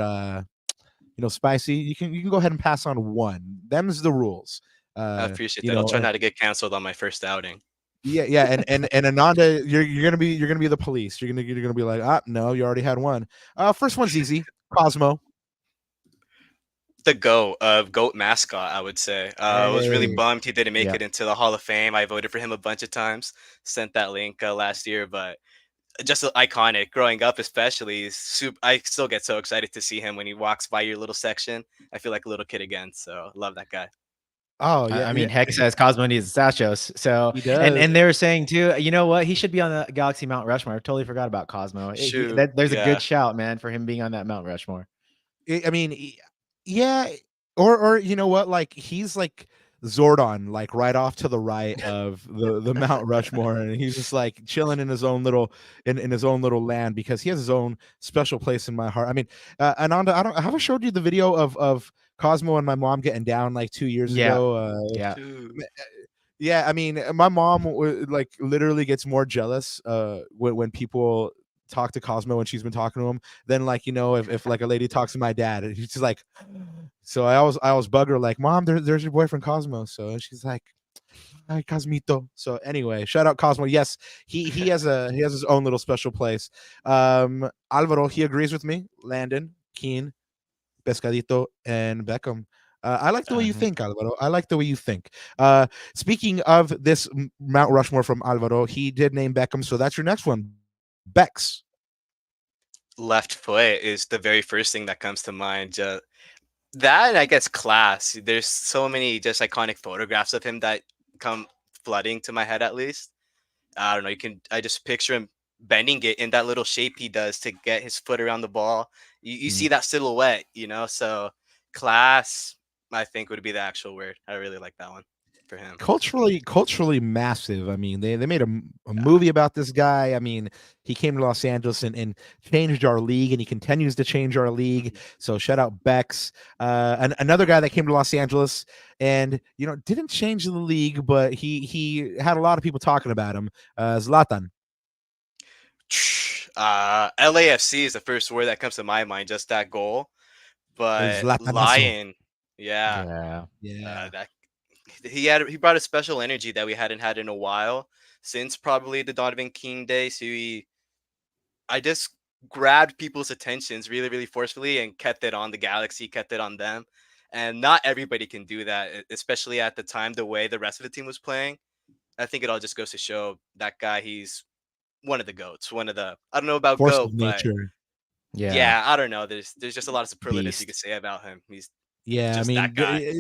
spicy, you can go ahead and pass on one. Them's the rules. I appreciate that. I'll try not to get canceled on my first outing. Yeah, and Ananda, you're gonna be the police. You're gonna be like, no, you already had one. First one's easy. Cosmo. the goat mascot, I would say. I was really Hey. bummed he didn't make Yeah. it into the Hall of Fame. I voted for him a bunch of times, sent that link last year, but just iconic. Growing up, especially, super. I still get so excited to see him when he walks by your little section. I feel like a little kid again. So love that guy. Oh I yeah, I yeah. mean, Heck says Cosmo needs Sachos. So, He and does. and they were saying too, you know what? He should be on the Galaxy Mount Rushmore. I totally forgot about Cosmo. Shoot, There's a yeah. good shout, man, for him being on that Mount Rushmore. I mean, yeah, or you know what? Like he's like Zordon, like right off to the right of the Mount Rushmore, and he's just like chilling in his own little in his own little land because he has his own special place in my heart. I mean, Ananda, have I showed you the video of Cosmo and my mom getting down like 2 years Yeah. ago? Yeah. Shoot. Yeah, I mean, my mom like literally gets more jealous when people talk to Cosmo when she's been talking to him than like if like a lady talks to my dad and she's just like, so I always bug her like, Mom, there's your boyfriend Cosmo. So and she's like, hi Cosmito. So anyway, shout out Cosmo. Yes, he has his own little special place. Alvaro, he agrees with me. Landon, Keen, Pescadito, and Beckham. I like the way you Uh-huh. think, Alvaro. I like the way you think. Speaking of this Mount Rushmore from Alvaro, he did name Beckham, so that's your next one, Bex. Left foot is the very first thing that comes to mind. That and I guess class. There's so many just iconic photographs of him that come flooding to my head at least. I don't know. I just picture him bending it in that little shape he does to get his foot around the ball. You see that silhouette, So class, I think would be the actual word. I really like that one for him. Culturally massive. I mean, they made a Yeah. movie about this guy. I mean, he came to Los Angeles and changed our league, and he continues to change our league. So shout out Bex. And another guy that came to Los Angeles and didn't change the league, but he had a lot of people talking about him. Zlatan. LAFC is the first word that comes to my mind. Just that goal, but Zlatanazo. Lion, yeah, Yeah. Yeah. that he brought a special energy that we hadn't had in a while since probably the Donovan King days. I just grabbed people's attentions really, really forcefully and kept it on the Galaxy, kept it on them. And not everybody can do that, especially at the time, the way the rest of the team was playing. I think it all just goes to show that guy, he's one of the goats, I don't know about Force of goat, but nature. Yeah. yeah, I don't know. There's just a lot of superlatives you could Beast. say about him. He's Yeah, I just mean, that guy.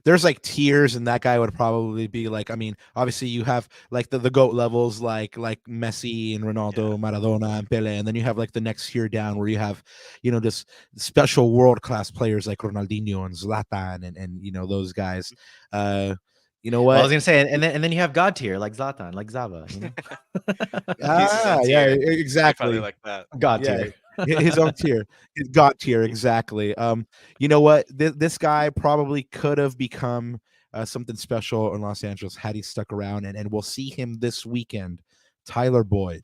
there's like tiers, and that guy would probably be like. I mean, obviously you have like the goat levels, like Messi and Yeah. Ronaldo, Maradona, and Pele, and then you have like the next tier down where you have, just special world class players like Ronaldinho and Zlatan and those guys. You know Well, I what? was gonna say, and then you have God tier like Zlatan, like Zava, He's his own Yeah, tier. You probably exactly. like that. God Yeah, tier. his own tier, his god tier, exactly. You know what? This guy probably could have become something special in Los Angeles had he stuck around, and we'll see him this weekend. Tyler Boyd.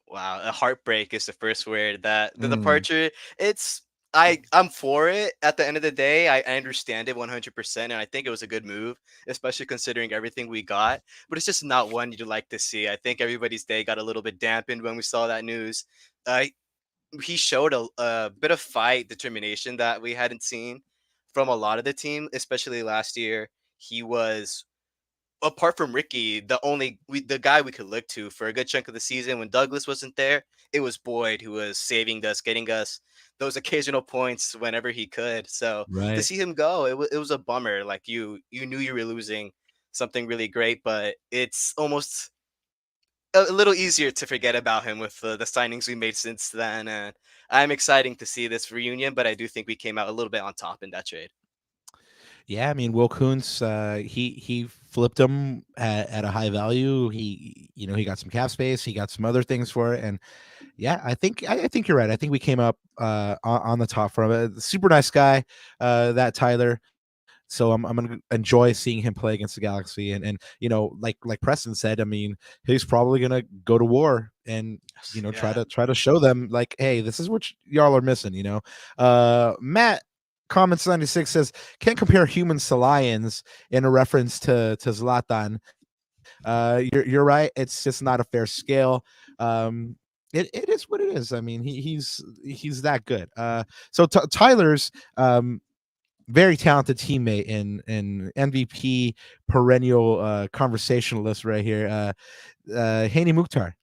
Wow, a heartbreak is the first word. That the Mm. departure, it's I'm for it. At the end of the day, I understand it 100%, and I think it was a good move, especially considering everything we got. But it's just not one you'd like to see. I think everybody's day got a little bit dampened when we saw that news. Uh, he showed a bit of fight determination that we hadn't seen from a lot of the team, especially last year. He was, apart from Ricky, the guy we could look to for a good chunk of the season when Douglas wasn't there. It was Boyd who was saving us, getting us those occasional points whenever he could. So to Right. see him go, it was a bummer. Like you knew you were losing something really great, but it's almost a little easier to forget about him with the signings we made since then. And I'm exciting to see this reunion, but I do think we came out a little bit on top in that trade. Yeah, I mean, Will Kuntz, he flipped him at a high value. He got some cap space. He got some other things for it, and yeah, I think you're right. I think we came up on the top from it. Super nice guy, that Tyler. So I'm gonna enjoy seeing him play against the Galaxy, and like Preston said, I mean, he's probably gonna go to war and try Yeah. to show them like, hey, this is what y'all are missing. Matt Comments 96 says can't compare humans to lions in a reference to Zlatan. You're right. It's just not a fair scale. It is what it is. I mean, he's that good. So Tyler's very talented teammate in MVP perennial conversationalist right here. Hani Mukhtar.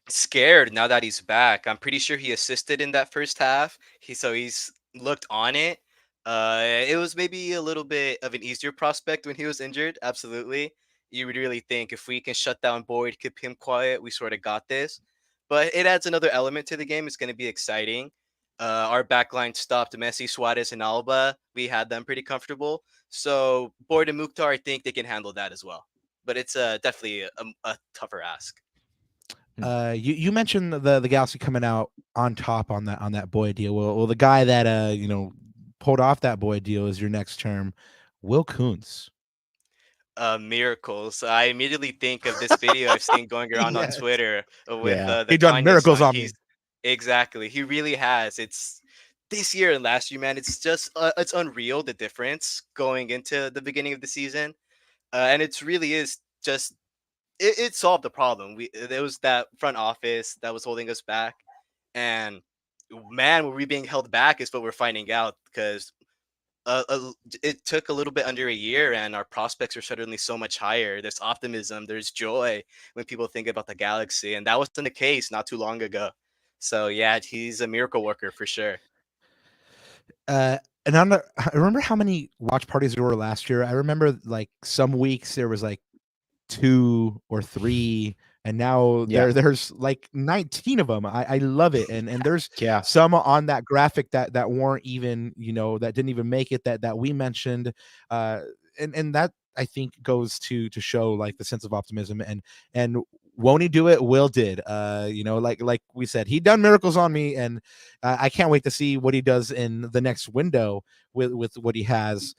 Scared now that he's back. I'm pretty sure he assisted in that first half. He's looked on it. It was maybe a little bit of an easier prospect when he was injured. Absolutely, you would really think if we can shut down Boyd, keep him quiet, we sort of got this. But it adds another element to the game. It's going to be exciting. Our backline stopped Messi, Suarez, and Alba. We had them pretty comfortable. So Boyd and Mukhtar, I think they can handle that as well. But it's definitely a tougher ask. You mentioned the Galaxy coming out on top on that Boyd deal. Well, the guy that pulled off that Boyd deal is your next term, Will Kuntz. Miracles. I immediately think of this video I've seen going around on Yes. Twitter with Yeah. the He done Kanye miracles song. on me. Exactly. He really has. It's this year and last year, man. It's just it's unreal the difference going into the beginning of the season, and it's really is just it solved the problem. There was that front office that was holding us back, and man, were we being held back is what we're finding out because it took a little bit under a year, and our prospects are suddenly so much higher. There's optimism, there's joy when people think about the Galaxy, and that wasn't the case not too long ago. So yeah, he's a miracle worker for sure. And I remember how many watch parties there were last year. I remember like some weeks there was like 2 or 3, and now Yeah. there's like 19 of them. I love it, and there's Yeah. some on that graphic that weren't even that didn't even make it that we mentioned, and that I think goes to show like the sense of optimism and won't he do it? Will did. Like we said, he done miracles on me, and I can't wait to see what he does in the next window with what he has.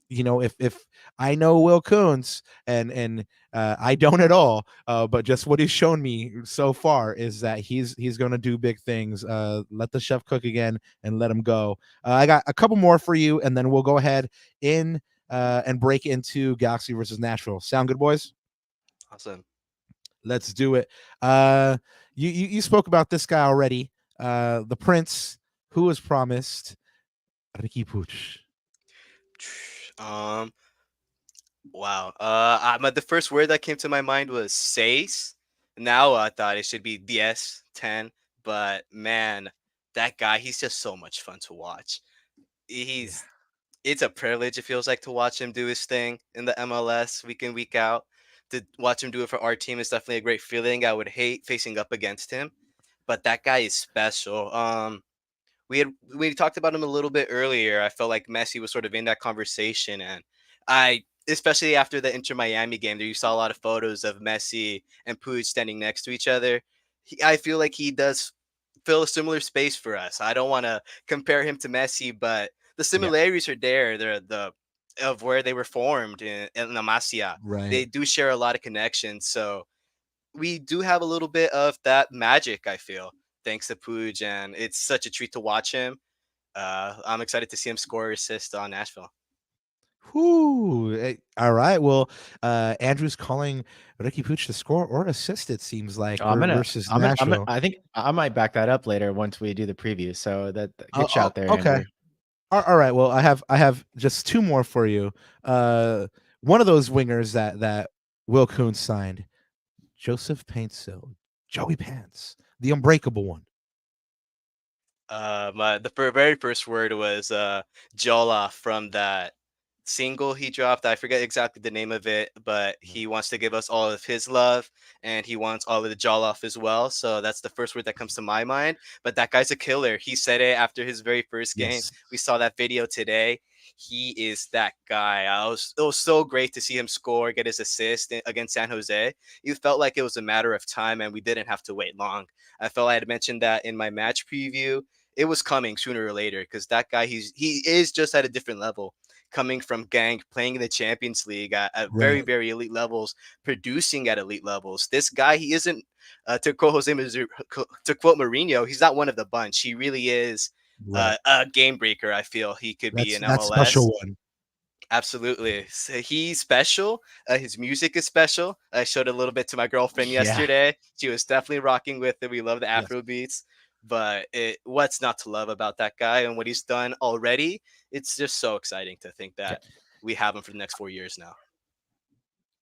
If I know Will Kuntz and I don't at all, but just what he's shown me so far is that he's going to do big things. Let the chef cook again and let him go. I got a couple more for you, and then we'll go ahead and break into Galaxy versus Nashville. Sound good, boys? Awesome. Let's do it. You spoke about this guy already. The Prince, who was promised, Ricky Puig. Wow. The first word that came to my mind was seis. Now I thought it should be 10, but man, that guy, he's just so much fun to watch. He's It's a privilege, it feels like, to watch him do his thing in the MLS week in, week out. To watch him do it for our team is definitely a great feeling. I would hate facing up against him, but that guy is special. We talked about him a little bit earlier. I felt like Messi was sort of in that conversation, and I especially after the Inter Miami game, there you saw a lot of photos of Messi and Puig standing next to each other. I feel like he does fill a similar space for us. I don't want to compare him to Messi, but the similarities are there. They're the of where they were formed in La Masia. Right. They do share a lot of connections, so we do have a little bit of that magic, I feel, thanks to Puig, and it's such a treat to watch him. I'm excited to see him score or assist on Nashville. Whoo. All right. Well, Andrew's calling Ricky Puig to score or assist, it seems like, versus Nashville. I think I might back that up later once we do the preview. So good shout there, okay. Andrew. All right. Well, I have just 2 more for you. One of those wingers that Will Kuntz signed, Joseph Paintsil, Joey Pants, the unbreakable one. The very first word was Jola from that single he dropped. I forget exactly the name of it, but he wants to give us all of his love, and he wants all of the Jollof as well. So that's the first word that comes to my mind. But that guy's a killer. He said it after his very first game. Yes. We saw that video today. He is that guy. It was so great to see him score, get his assist against San Jose. You felt like it was a matter of time, and we didn't have to wait long. I felt I had mentioned that in my match preview. It was coming sooner or later because that guy, he is just at a different level, coming from Gang, playing in the Champions League at very, Right. very elite levels, producing at elite levels. This guy, he isn't, to quote Mourinho, he's not one of the bunch. He really is Right. a game breaker. I feel he could be in That's MLS. special one. Absolutely. So he's special. His music is special. I showed a little bit to my girlfriend Yeah. yesterday. She was definitely rocking with it. We love the Yes. Afro beats. But what's not to love about that guy and what he's done already? It's just so exciting to think Yeah. that we have him for the next 4 years now.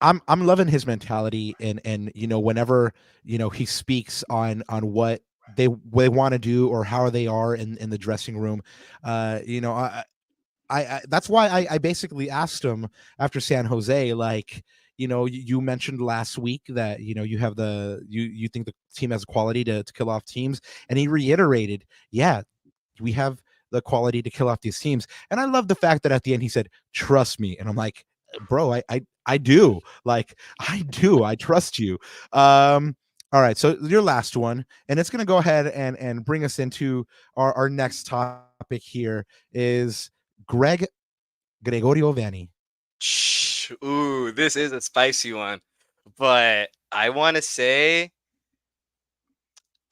I'm loving his mentality, and whenever he speaks on what they want to do or how they are in the dressing room. I that's why I basically asked him after San Jose, like, you mentioned last week that you have you think the team has quality to kill off teams, and he reiterated, yeah, we have the quality to kill off these teams. And I love the fact that at the end he said, trust me. And I'm like, bro, I do. Like, I do. I trust you. All right. So your last one, and it's going to go ahead and bring us into our next topic here is Gregorio Vanney. Ooh, this is a spicy one. But I want to say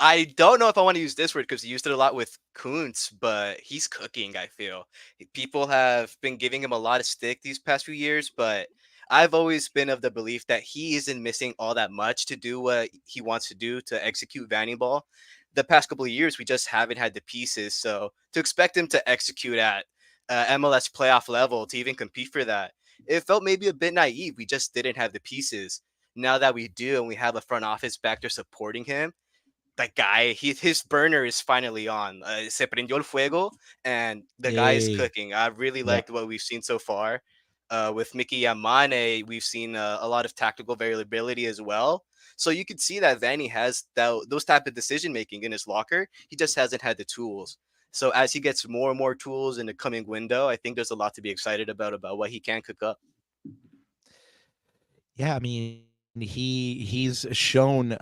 I don't know if I want to use this word because he used it a lot with Kuntz, but he's cooking, I feel. People have been giving him a lot of stick these past few years, but I've always been of the belief that he isn't missing all that much to do what he wants to do to execute Vanney ball. The past couple of years, we just haven't had the pieces. So to expect him to execute at MLS playoff level to even compete for that, it felt maybe a bit naive. We just didn't have the pieces. Now that we do and we have a front office back there supporting him, that guy, his burner is finally on. Se prendió el fuego, and the guy is Hey. cooking. I really Yeah. liked what we've seen so far. With Mickey Yamane, we've seen a lot of tactical variability as well. So you can see that Vanney has those type of decision making in his locker. He just hasn't had the tools. So as he gets more and more tools in the coming window, I think there's a lot to be excited about what he can cook up. Yeah, I mean, he's shown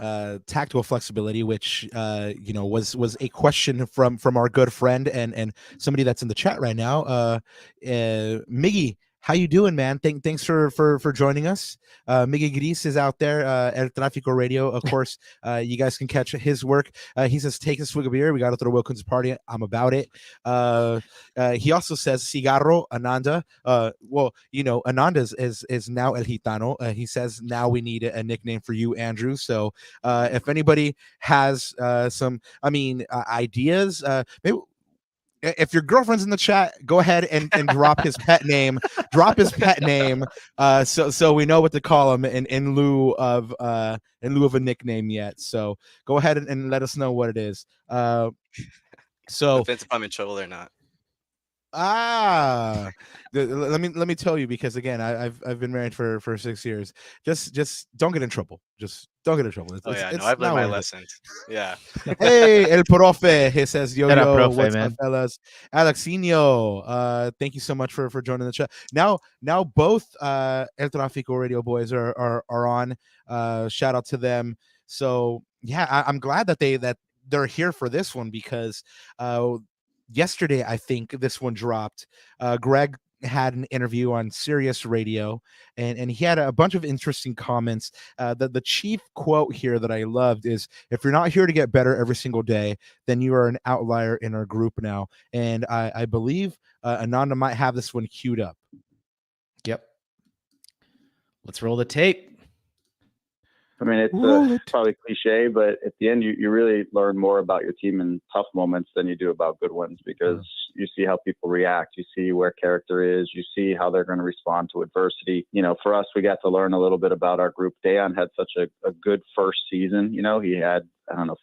tactical flexibility, which was a question from our good friend and somebody that's in the chat right now. Miggy, how you doing, man? Thanks for joining us. Miggy Gris is out there, El Tráfico Radio. Of course, you guys can catch his work. He says, take a swig of beer. We got to throw Wilkins party. I'm about it. He also says Cigarro Ananda. Well, Ananda is now El Gitano. He says now we need a nickname for you, Andrew. So if anybody has some, ideas, maybe if your girlfriend's in the chat, go ahead and drop his pet name. Drop his pet name, so we know what to call him in lieu of a nickname yet. So go ahead and let us know what it is. So Depends if I'm in trouble or not. let me tell you, because again, I've been married for 6 years. Just don't get in trouble. Just don't get in trouble. Oh yeah, no, It's I've learned not my worth it. lessons. Yeah. Hey, El Profe. He says, yo, Get up, yo, profe, what's man. up, fellas? Alexinho, thank you so much for joining the chat. Now both El Tráfico Radio boys are on. Shout out to them. So yeah, I'm glad that they're here for this one, because yesterday I think this one dropped. Greg had an interview on Sirius Radio, and he had a bunch of interesting comments. The chief quote here that I loved is, if you're not here to get better every single day, then you are an outlier in our group now. And I believe Ananda might have this one queued up. Yep. Let's roll the tape. I mean, it's probably cliche, but at the end, you really learn more about your team in tough moments than you do about good ones, because you see how people react. You see where character is. You see how they're going to respond to adversity. For us, we got to learn a little bit about our group. Dayon had such a good first season. He had,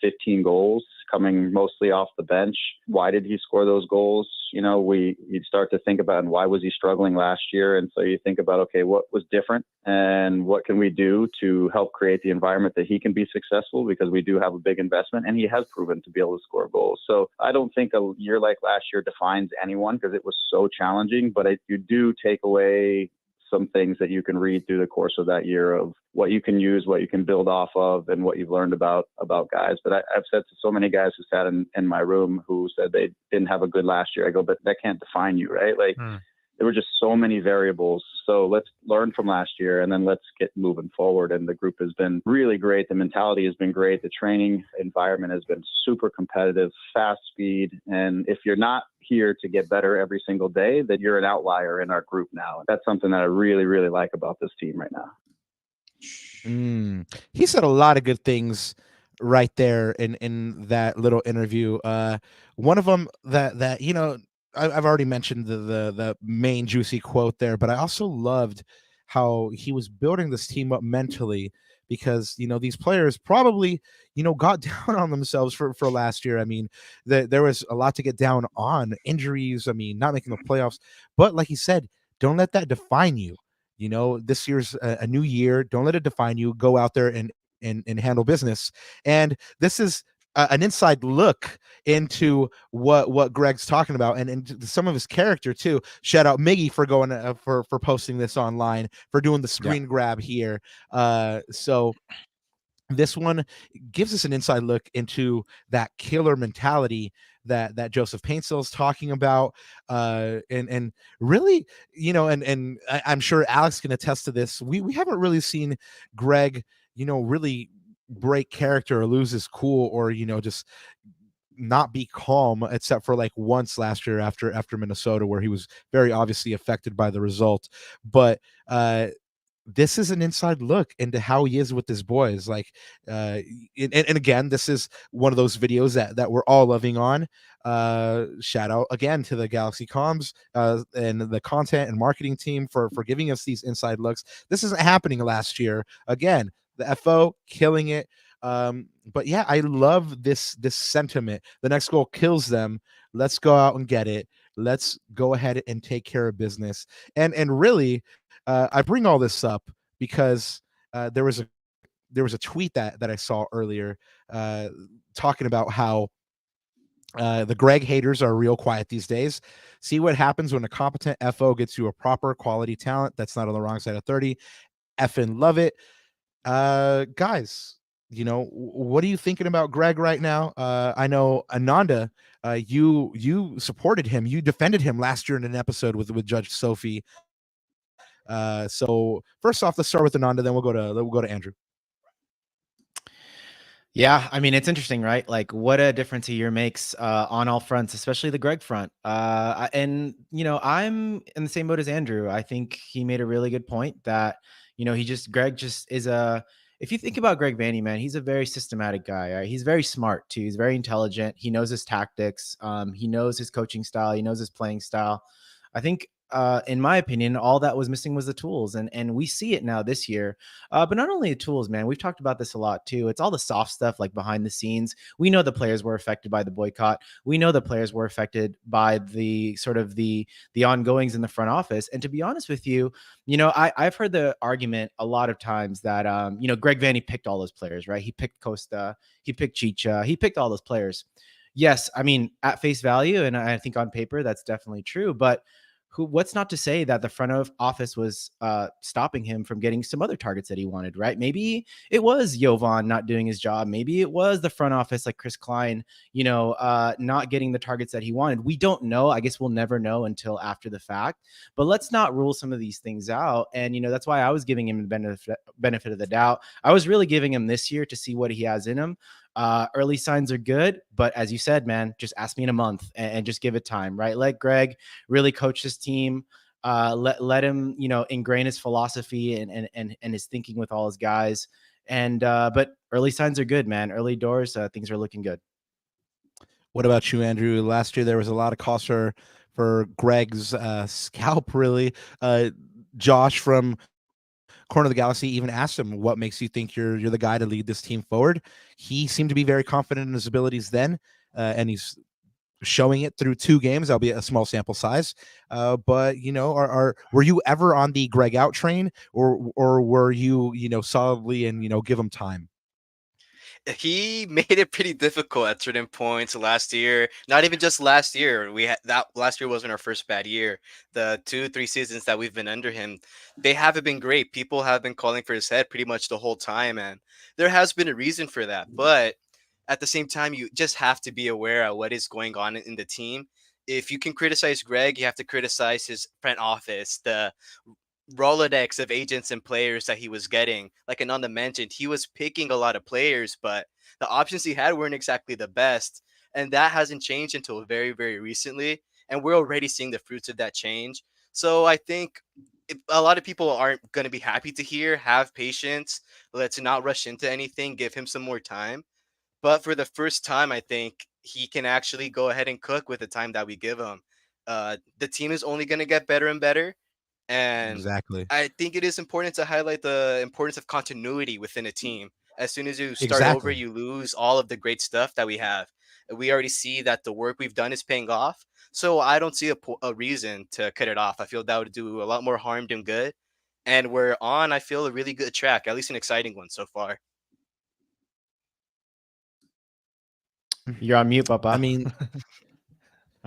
15 goals coming mostly off the bench. Why did he score those goals? You'd start to think about, and why was he struggling last year? And so you think about, okay, what was different and what can we do to help create the environment that he can be successful, because we do have a big investment and he has proven to be able to score goals. So I don't think a year like last year defines anyone, because it was so challenging, but you do take away some things that you can read through the course of that year of what you can use, what you can build off of, and what you've learned about guys. But I've said to so many guys who sat in my room who said they didn't have a good last year, I go, but that can't define you, right? Like, there were just so many variables. So let's learn from last year and then let's get moving forward. And the group has been really great. The mentality has been great. The training environment has been super competitive, fast speed. And if you're not here to get better every single day, then you're an outlier in our group now. That's something that I really, really like about this team right now. He said a lot of good things right there in that little interview. One of them that you know, I've already mentioned the main juicy quote there, but I also loved how he was building this team up mentally, because you know these players probably, you know, got down on themselves for last year. I mean, there was a lot to get down on, injuries, I mean, not making the playoffs, but like he said, don't let that define you. You know, this year's a new year. Don't let it define you. Go out there and handle business. And this is an inside look into what Greg's talking about, and some of his character too. Shout out Miggy for going for posting this online, for doing the screen grab here. So this one gives us an inside look into that killer mentality that Joseph Paintstill's talking about, and really, you know, and I'm sure Alex can attest to this. We haven't really seen Greg, you know, really break character or lose his cool, or you know, just not be calm, except for like once last year after Minnesota, where he was very obviously affected by the result. But this is an inside look into how he is with his boys. Like, and again, this is one of those videos that we're all loving on. Shout out again to the Galaxy Comms and the content and marketing team for giving us these inside looks. This isn't happening last year. Again, the FO killing it. But yeah, I love this sentiment. The next goal kills them. Let's go out and get it. Let's go ahead and take care of business. And really, I bring all this up because there was a tweet that I saw earlier talking about how the Greg haters are real quiet these days. See what happens when a competent FO gets you a proper quality talent that's not on the wrong side of 30. Effing love it. Guys, you know, what are you thinking about Greg right now? I know Ananda, you supported him, you defended him last year in an episode with Judge Sophie. So first off, let's start with Ananda, then we'll go to Andrew. Yeah, I mean, it's interesting, right? Like, what a difference a year makes on all fronts, especially the Greg front. And you know, I'm in the same boat as Andrew. I think he made a really good point that, you know, Greg just is if you think about Greg Vanney, man, he's a very systematic guy. Right? He's very smart too. He's very intelligent. He knows his tactics. He knows his coaching style. He knows his playing style. I think, in my opinion, all that was missing was the tools, and we see it now this year. But not only the tools, man, we've talked about this a lot too. It's all the soft stuff, like behind the scenes. We know the players were affected by the boycott. We know the players were affected by the sort of the ongoings in the front office. And to be honest with you, you know, I've heard the argument a lot of times that you know, Greg Vanney picked all those players, right? He picked Costa, he picked Chicha, he picked all those players. Yes, I mean, at face value, and I think on paper that's definitely true, but what's not to say that the front office was stopping him from getting some other targets that he wanted, right? Maybe it was Jovan not doing his job. Maybe it was the front office, like Chris Klein, you know, not getting the targets that he wanted. We don't know. I guess we'll never know until after the fact. But let's not rule some of these things out. And, you know, that's why I was giving him the benefit of the doubt. I was really giving him this year to see what he has in him. Early signs are good, but as you said, man, just ask me in a month and just give it time, right? Let Greg really coach his team. Let him, you know, ingrain his philosophy and his thinking with all his guys. And but early signs are good, man. Early doors, things are looking good. What about you, Andrew? Last year there was a lot of calls for Greg's scalp, really. Josh from Corner of the Galaxy even asked him, what makes you think you're the guy to lead this team forward? He seemed to be very confident in his abilities then, and he's showing it through 2 games, albeit a small sample size. But you know, were you ever on the Greg out train, or were you know, solidly and, you know, give him time? He made it pretty difficult at certain points last year. Not even just last year. We had that last year wasn't our first bad year. The 2-3 seasons that we've been under him, they haven't been great. People have been calling for his head pretty much the whole time, and there has been a reason for that. But at the same time, you just have to be aware of what is going on in the team. if you can criticize Greg, you have to criticize his front office, the Rolodex of agents and players that he was getting. Like Ananda mentioned, he was picking a lot of players, but the options he had weren't exactly the best. And that hasn't changed until very, very recently. And we're already seeing the fruits of that change. So I think a lot of people aren't going to be happy to hear, have patience. Let's not rush into anything, give him some more time. But for the first time, I think he can actually go ahead and cook with the time that we give him. The team is only going to get better and better. And Exactly. I think it is important to highlight the importance of continuity within a team. As soon as you start over, Exactly. you lose all of the great stuff that we have. We already see that the work we've done is paying off. So I don't see a reason to cut it off. I feel that would do a lot more harm than good. And we're on, I feel, a really good track, at least an exciting one so far. You're on mute, Papa. I mean,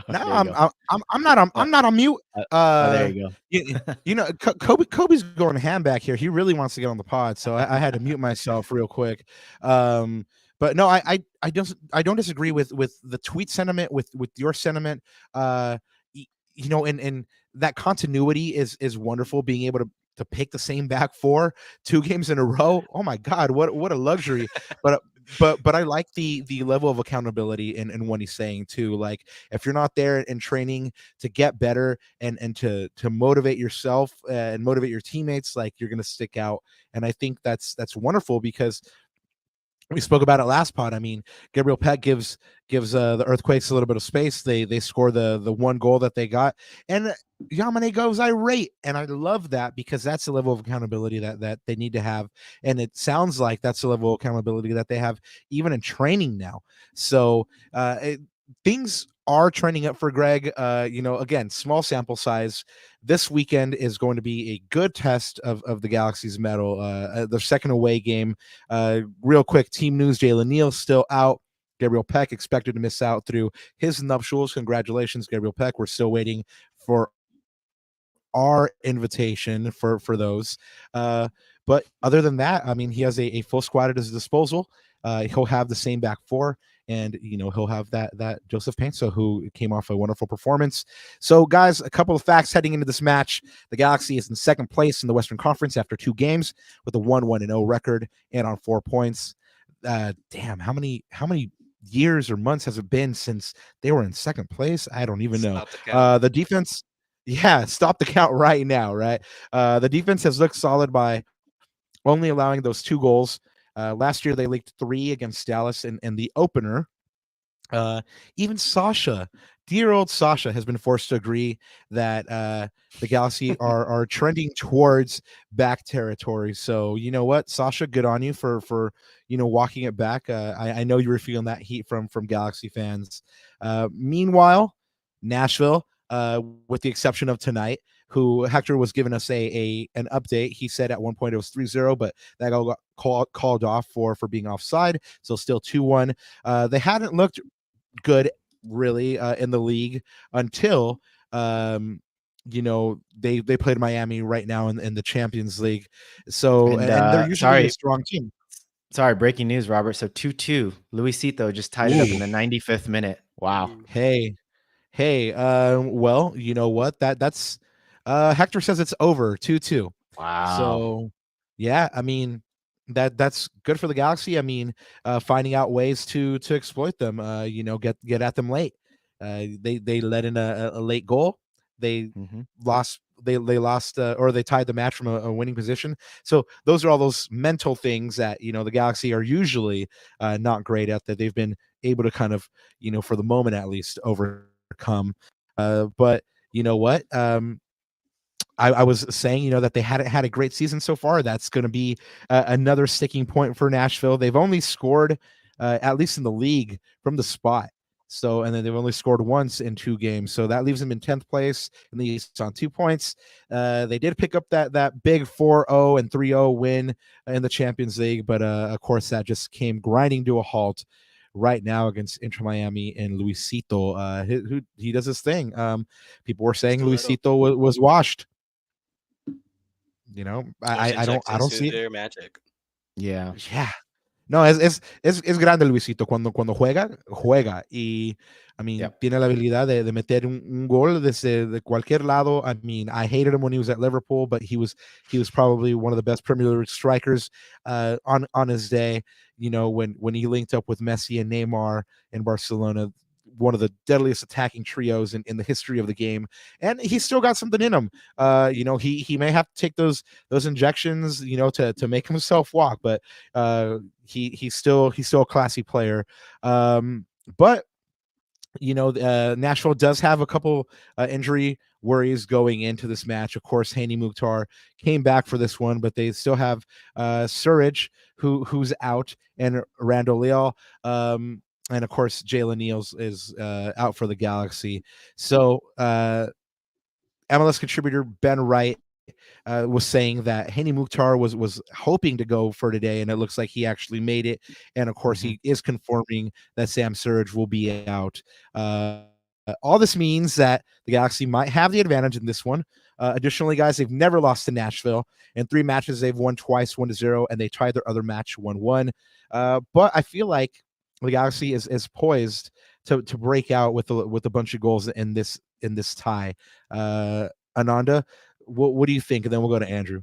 no, There you go. I'm not on mute. There you go. You know, Kobe's going ham back here. He really wants to get on the pod, so I had to mute myself real quick. But no, I don't disagree with the tweet sentiment, with your sentiment. You know, and that continuity is wonderful. Being able to pick the same back four 2 games in a row. Oh my God, what a luxury! But I like the level of accountability in what he's saying too. Like, if you're not there in training to get better and to motivate yourself and motivate your teammates, like, you're gonna stick out. And I think that's wonderful, because we spoke about it last pod. I mean, Gabriel Peck gives the Earthquakes a little bit of space. They score the 1 goal that they got, and Yamane goes irate, and I love that, because that's the level of accountability that they need to have, and it sounds like that's the level of accountability that they have even in training now. So things are trending up for Greg. You know, again, small sample size. This weekend is going to be a good test of the Galaxy's mettle. The second away game. Real quick, team news: Jalen Neal still out. Gabriel Peck expected to miss out through his nuptials. Congratulations, Gabriel Peck. We're still waiting for our invitation for those. But other than that, I mean, he has a full squad at his disposal. He'll have the same back four, and you know, he'll have that Joseph Panso, who came off a wonderful performance. So, guys, a couple of facts heading into this match: the Galaxy is in second place in the Western Conference after 2 games with a 1-1-0 record and on 4 points. Damn, how many years or months has it been since they were in second place? I don't even know. The defense, yeah, stop the count right now, right? The defense has looked solid by only allowing those 2 goals. Last year they leaked 3 against Dallas in the opener. Even Sasha, dear old Sasha, has been forced to agree that the Galaxy are trending towards back territory. So, you know what, Sasha, good on you for you know, walking it back. I know you were feeling that heat from Galaxy fans. Meanwhile, Nashville, with the exception of tonight, who Hector was giving us an update. He said at one point it was 3-0, but that got called off for being offside. So still 2-1. They hadn't looked good really in the league until you know, they played Miami right now in the Champions League. So and they're usually a strong team. Sorry, breaking news, Robert. So 2-2. Luisito just tied it up in the 95th minute. Wow. Hey, well, you know what? That's Hector says it's over 2-2. Wow. So yeah, I mean, that's good for the Galaxy. I mean, finding out ways to exploit them. You know, get at them late. They let in a late goal. They lost. They lost or they tied the match from a winning position. So those are all those mental things that, you know, the Galaxy are usually not great at, that they've been able to kind of, you know, for the moment at least, overcome. But you know what? I was saying, you know, that they hadn't had a great season so far. That's going to be another sticking point for Nashville. They've only scored, at least in the league, from the spot. So, and then they've only scored once in 2 games. So that leaves them in 10th place in the East on 2 points. They did pick up that big 4-0 and 3-0 win in the Champions League. But of course, that just came grinding to a halt right now against Inter Miami and Luisito. He does his thing. People were saying Luisito was washed. You know, I don't see their magic. Yeah. No, es grande Luisito. Cuando juega. Y, I mean, Yep. tiene la habilidad de meter un gol desde de cualquier lado. I mean, I hated him when he was at Liverpool, but he was probably one of the best Premier League strikers on his day. You know, when he linked up with Messi and Neymar in Barcelona, one of the deadliest attacking trios in the history of the game. And he's still got something in him. You know, he may have to take those injections, you know, to make himself walk, but he's still a classy player. But you know, Nashville does have a couple injury worries going into this match. Of course, Hany Mukhtar came back for this one, but they still have Sirius who's out, and Randall Leal. And of course, Jalen Neals is out for the Galaxy. So MLS contributor Ben Wright was saying that Hany Mukhtar was hoping to go for today, and it looks like he actually made it. And of course, he is confirming that Sam Surridge will be out. All this means that the Galaxy might have the advantage in this one. Additionally, guys, they've never lost to Nashville. In 3 matches, they've won twice, 1-0, and they tied their other match 1-1. But I feel like the Galaxy is poised to break out with a bunch of goals in this tie. Ananda, what do you think? And then we'll go to Andrew.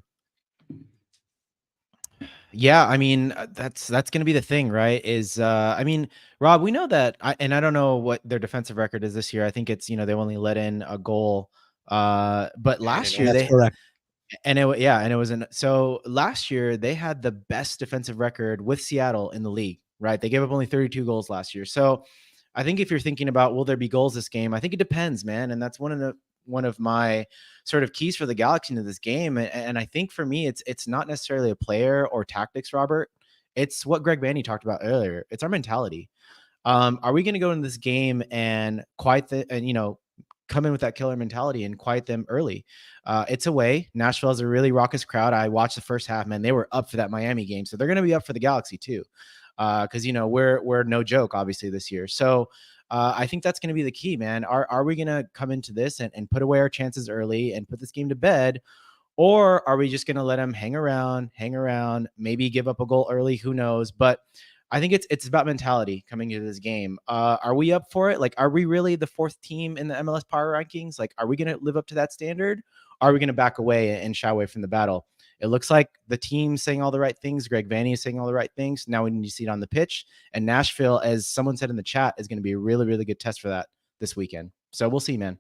Yeah, I mean, that's going to be the thing, right? Is I mean, Rob, we know that, and I don't know what their defensive record is this year. I think it's, you know, they only let in a goal. But last year That's correct. and it was so last year they had the best defensive record with Seattle in the league, right? They gave up only 32 goals last year. So I think if you're thinking about will there be goals this game, I think it depends, man. And that's one of my sort of keys for the Galaxy into this game. And I think for me, it's not necessarily a player or tactics, Robert. It's what Greg Vanney talked about earlier. It's our mentality. Are we going to go into this game and come in with that killer mentality and quiet them early? It's away. Nashville is a really raucous crowd. I watched the first half, man. They were up for that Miami game. So they're going to be up for the Galaxy too. Because, you know, we're no joke, obviously, this year. So I think that's going to be the key, man. Are we going to come into this and put away our chances early and put this game to bed? Or are we just going to let them hang around, maybe give up a goal early? Who knows? But I think it's about mentality coming into this game. Are we up for it? Like, are we really the 4th team in the MLS power rankings? Like, are we going to live up to that standard? Are we going to back away and shy away from the battle? It looks like the team's saying all the right things. Greg Vanney is saying all the right things. Now we need to see it on the pitch. And Nashville, as someone said in the chat, is going to be a really, really good test for that this weekend. So we'll see, man.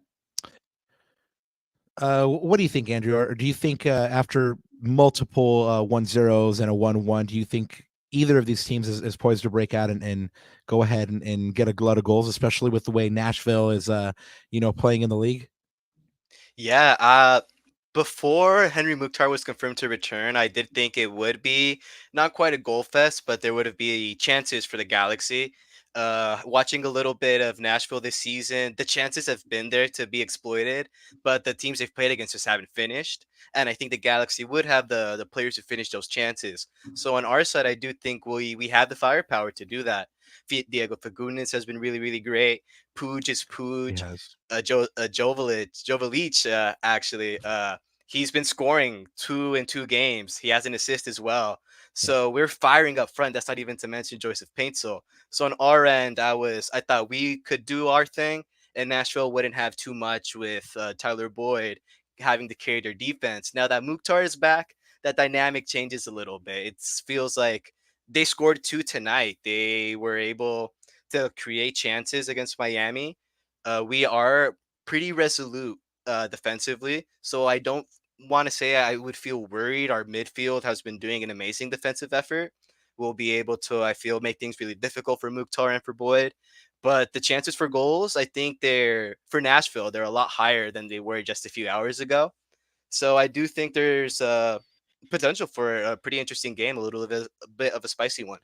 What do you think, Andrew? Or do you think after multiple 1-0s and a 1-1, do you think either of these teams is poised to break out and go ahead and get a glut of goals, especially with the way Nashville is, playing in the league? Yeah, before Hany Mukhtar was confirmed to return, I did think it would be not quite a goal fest, but there would be chances for the Galaxy. Watching a little bit of Nashville this season, the chances have been there to be exploited, but the teams they've played against just haven't finished. And I think the Galaxy would have the players to finish those chances. So on our side, I do think we have the firepower to do that. Diego Fagundes has been really, really great. Puig is Puig. Yes. Jovelich, actually, he's been scoring 2 in 2 games. He has an assist as well. So we're firing up front. That's not even to mention Joseph Paintsil. So on our end, I thought we could do our thing, and Nashville wouldn't have too much with Tyler Boyd having to carry their defense. Now that Mukhtar is back, that dynamic changes a little bit. It feels like they scored 2 tonight. They were able to create chances against Miami. We are pretty resolute defensively, so I don't want to say I would feel worried. Our midfield has been doing an amazing defensive effort. We'll be able to, I feel, make things really difficult for Mukhtar and for Boyd. But the chances for goals, I think for Nashville, they're a lot higher than they were just a few hours ago. So I do think there's potential for a pretty interesting game, a bit of a spicy one.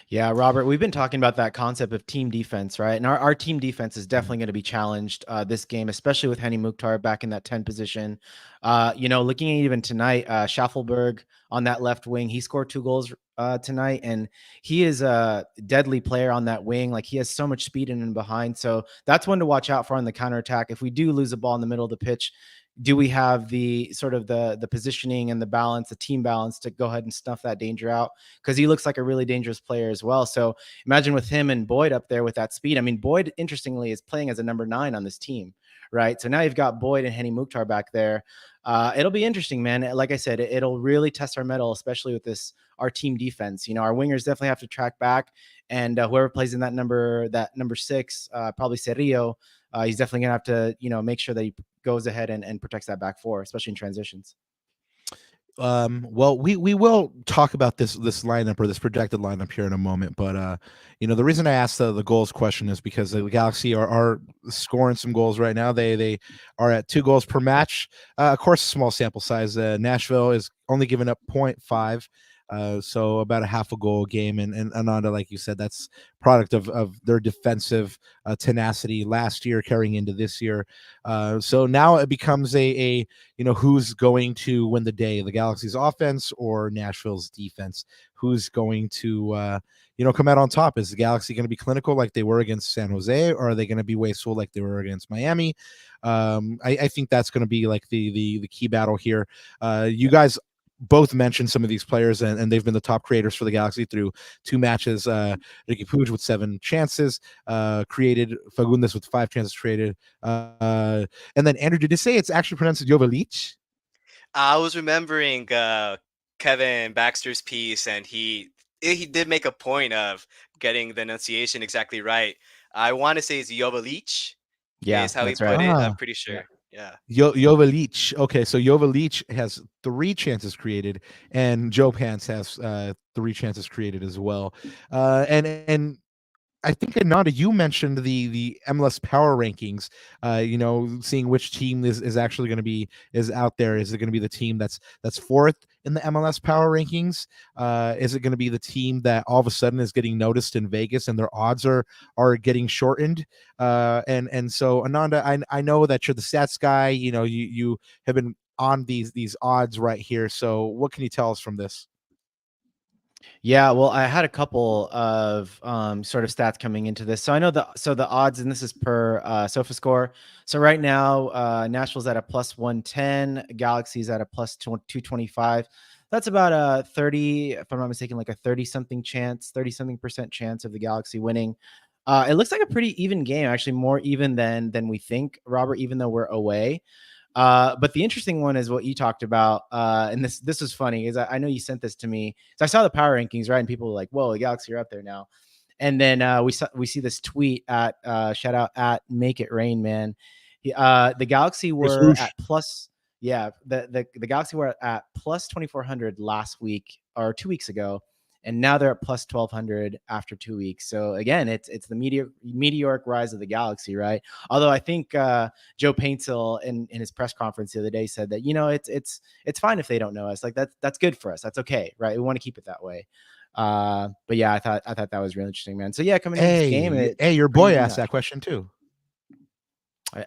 Yeah, Robert, we've been talking about that concept of team defense, right? And our team defense is definitely going to be challenged this game, especially with Hany Mukhtar back in that 10 position. Looking at even tonight, Schaffelberg on that left wing, he scored 2 goals tonight, and he is a deadly player on that wing. Like, he has so much speed in and behind. So that's one to watch out for on the counterattack. If we do lose a ball in the middle of the pitch, do we have the sort of the positioning and the balance, the team balance to go ahead and snuff that danger out? Because he looks like a really dangerous player as well. So imagine with him and Boyd up there with that speed. I mean, Boyd, interestingly, is playing as a number 9 on this team, right? So now you've got Boyd and Henny Mukhtar back there. It'll be interesting, man. Like I said, it'll really test our mettle, especially with our team defense. You know, our wingers definitely have to track back, and whoever plays in that number 6, probably Cerrillo, he's definitely gonna have to, make sure that he goes ahead and protects that back four, especially in transitions. Well, we will talk about this lineup or this projected lineup here in a moment, but the reason I asked the goals question is because the Galaxy are scoring some goals right now. They are at 2 goals per match. Of course, small sample size. Nashville is only giving up 0.5. So about a half a goal a game, and Ananda, like you said, that's product of their defensive tenacity last year carrying into this year. So now it becomes a who's going to win the day, the Galaxy's offense or Nashville's defense? Who's going to come out on top? Is the Galaxy going to be clinical like they were against San Jose, or are they going to be wasteful like they were against Miami? I think that's going to be like the key battle here. You guys both mentioned some of these players, and they've been the top creators for the Galaxy through 2 matches. Ricky Puig with 7 chances created, Fagundes with 5 chances created. And then, Andrew, did you say it's actually pronounced Joveljic? I was remembering Kevin Baxter's piece, and he did make a point of getting the enunciation exactly right. I want to say it's Joveljic. Yeah, is how he that's put right. it. I'm Ah. pretty sure. Yeah. Joveljic. Okay, so Joveljic has 3 chances created, and Joe Pants has 3 chances created as well. And I think, Ananda, you mentioned the MLS power rankings. Seeing which team is actually going to be out there. Is it going to be the team that's 4th in the MLS power rankings? Is it going to be the team that all of a sudden is getting noticed in Vegas and their odds are getting shortened? And so, Ananda, I know that you're the stats guy. You have been on these odds right here. So what can you tell us from this? Yeah, well, I had a couple of sort of stats coming into this. So I know the odds, and this is per SofaScore. So right now, Nashville's at a plus 110, Galaxy's at a plus 225. That's about a 30, if I'm not mistaken, like a 30-something percent chance of the Galaxy winning. It looks like a pretty even game, actually more even than we think, Robert, even though we're away. But the interesting one is what you talked about, and this was funny is I know you sent this to me, so I saw the power rankings, right, and people were like, "Whoa, the Galaxy are up there now," and then we see this tweet at shout out at Make It Rain, man. The Galaxy were at plus, yeah, the Galaxy were at plus 2,400 last week or 2 weeks ago, and now they're at plus 1,200 after 2 weeks. So again, it's the meteoric rise of the Galaxy, right? Although I think Joe Paintsill in his press conference the other day said that it's fine if they don't know us. Like that's good for us. That's okay, right? We want to keep it that way. But yeah, I thought that was really interesting, man. So yeah, coming into this game, your boy asked that question too.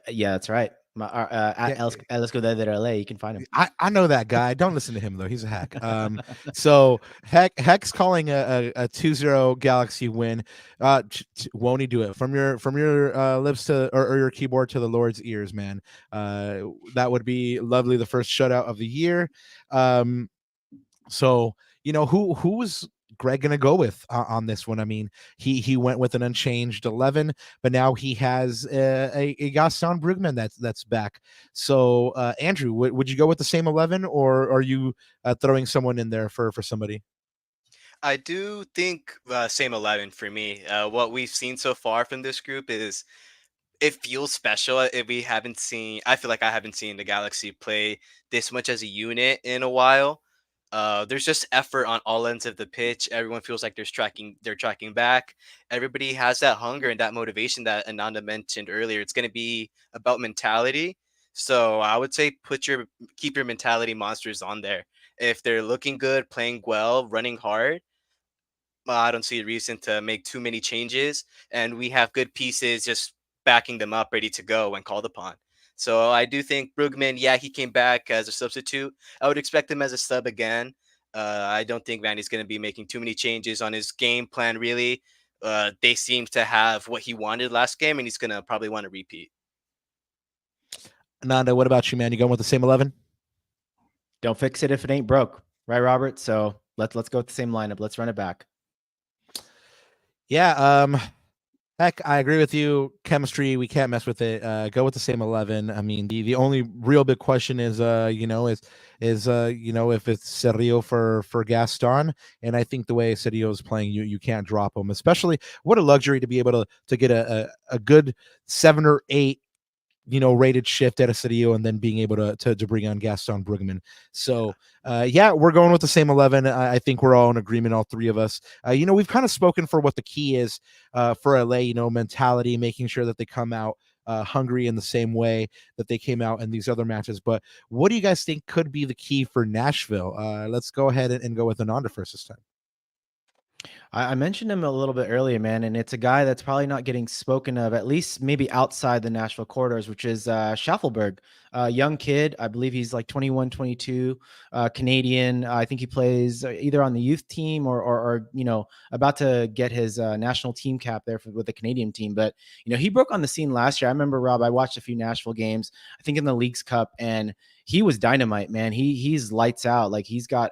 Yeah, that's right. At Let's Go There LA, you can find him. I know that guy. Don't listen to him though. He's a hack. So Heck's calling a 2-0 Galaxy win. Won't he do it from your lips to or your keyboard to the Lord's ears, man? That would be lovely. The first shutout of the year. So who's Greg gonna go with on this one? I mean, he went with an unchanged 11, but now he has a Gaston Brugman that's back. So Andrew, would you go with the same 11, or are you throwing someone in there for somebody? I do think same 11 for me. What we've seen so far from this group is it feels special. If we haven't seen, I feel like I haven't seen the Galaxy play this much as a unit in a while. There's just effort on all ends of the pitch. Everyone feels like they're tracking back. Everybody has that hunger and that motivation that Ananda mentioned earlier. It's going to be about mentality. So I would say keep your mentality monsters on there. If they're looking good, playing well, running hard, I don't see a reason to make too many changes. And we have good pieces just backing them up, ready to go when called upon. So I do think Brugman, yeah, he came back as a substitute. I would expect him as a sub again. I don't think Vanney's going to be making too many changes on his game plan, really. They seem to have what he wanted last game, and he's going to probably want to repeat. Nanda, what about you, man? You going with the same 11? Don't fix it if it ain't broke, right, Robert? So let's go with the same lineup. Let's run it back. Yeah, heck, I agree with you. Chemistry, we can't mess with it. Go with the same 11. I mean, the only real big question is, if it's Serio for Gaston, and I think the way Serio is playing, you can't drop him. Especially, what a luxury to be able to get a good 7 or 8 rated shift at a Citio and then being able to bring on Gaston Bruggeman. So, we're going with the same 11. I think we're all in agreement, all three of us. We've kind of spoken for what the key is for LA, mentality, making sure that they come out hungry in the same way that they came out in these other matches. But what do you guys think could be the key for Nashville? Let's go ahead and go with Ananda first this time. I mentioned him a little bit earlier, man, and it's a guy that's probably not getting spoken of, at least maybe outside the Nashville corridors, which is Schaffelberg, a young kid. I believe he's like 21, 22, Canadian. I think he plays either on the youth team or about to get his national team cap there with the Canadian team. But, he broke on the scene last year. I remember, Rob, I watched a few Nashville games, I think in the Leagues Cup, and he was dynamite, man. He's lights out. Like, he's got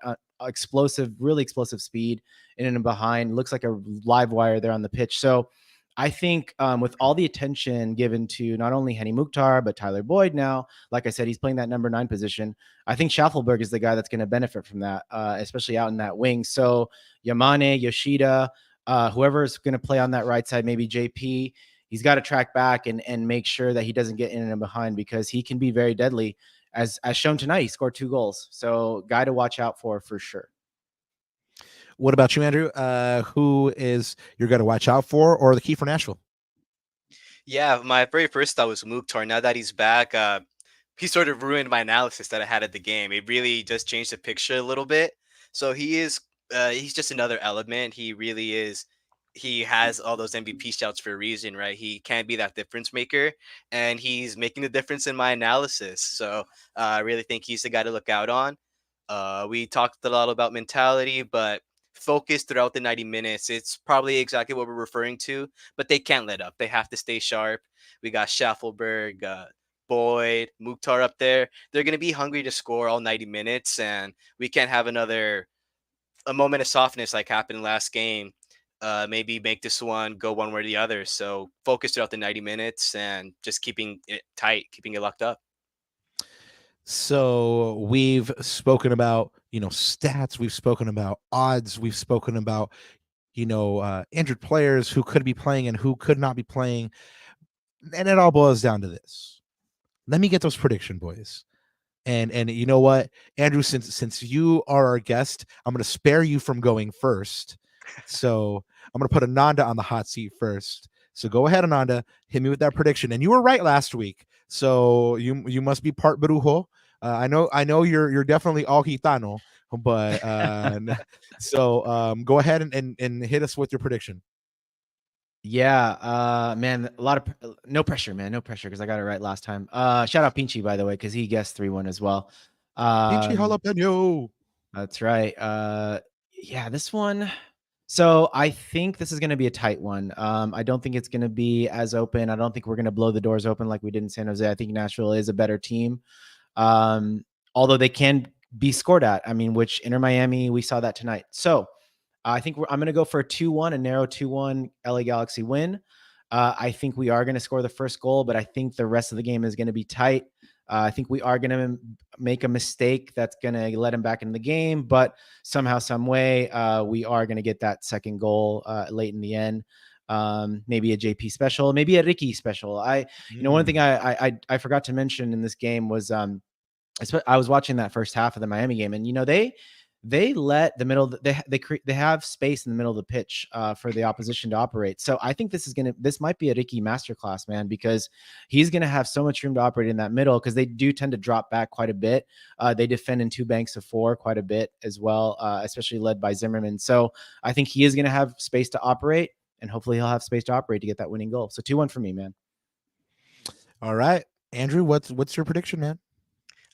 really explosive speed in and behind. Looks like a live wire there on the pitch. So I think with all the attention given to not only Henny Mukhtar, but Tyler Boyd now, like I said, he's playing that number 9 position. I think Schaffelberg is the guy that's going to benefit from that, especially out in that wing. So Yamane, Yoshida, whoever is going to play on that right side, maybe JP, he's got to track back and make sure that he doesn't get in and behind, because he can be very deadly. As shown tonight, he scored 2 goals. So guy to watch out for sure. What about you, Andrew? Who is you're going to watch out for, or the key for Nashville? Yeah, my very first thought was Mukhtar. Now that he's back, he sort of ruined my analysis that I had at the game. It really just changed the picture a little bit. So he's just another element. He really is. He has all those MVP shouts for a reason, right? He can be that difference maker, and he's making the difference in my analysis. So I really think he's the guy to look out on. We talked a lot about mentality, but focus throughout the 90 minutes. It's probably exactly what we're referring to, but they can't let up. They have to stay sharp. We got Schaffelberg, Boyd, Mukhtar up there. They're going to be hungry to score all 90 minutes, and we can't have a moment of softness like happened last game. Maybe make this one go one way or the other. So focus throughout the 90 minutes and just keeping it tight, keeping it locked up. So we've spoken about, stats. We've spoken about odds. We've spoken about, injured players who could be playing and who could not be playing. And it all boils down to this. Let me get those prediction, boys. And you know what, Andrew, since you are our guest, I'm going to spare you from going first. So I'm going to put Ananda on the hot seat first. So go ahead, Ananda, hit me with that prediction. And you were right last week. So you must be part Brujo. I know you're definitely all Gitano, but so go ahead and hit us with your prediction. Yeah, man, a lot of no pressure, man, no pressure, because I got it right last time. Shout out Pinchy, by the way, because he guessed 3-1 as well. Pinchy jalapeno. That's right. Yeah, this one. So I think this is going to be a tight one. I don't think it's going to be as open. I don't think we're going to blow the doors open like we did in San Jose. I think Nashville is a better team, although they can be scored at. I mean, which Inter Miami, we saw that tonight. So I think I'm going to go for a 2-1, a narrow 2-1 LA Galaxy win. I think we are going to score the first goal, but I think the rest of the game is going to be tight. I think we are going to make a mistake that's going to let him back in the game, but somehow, some way, we are going to get that second goal late in the end. Maybe a JP special, maybe a Ricky special. One thing I forgot to mention in this game was I was watching that first half of the Miami game, and they let the middle, they have space in the middle of the pitch for the opposition to operate. So I think this might be a Ricky masterclass, man, because he's going to have so much room to operate in that middle, because they do tend to drop back quite a bit. They defend in 2 banks of 4 quite a bit as well, especially led by Zimmerman. So I think he is going to have space to operate, and hopefully he'll have space to operate to get that winning goal. So 2-1 for me, man. All right, Andrew, what's your prediction, man?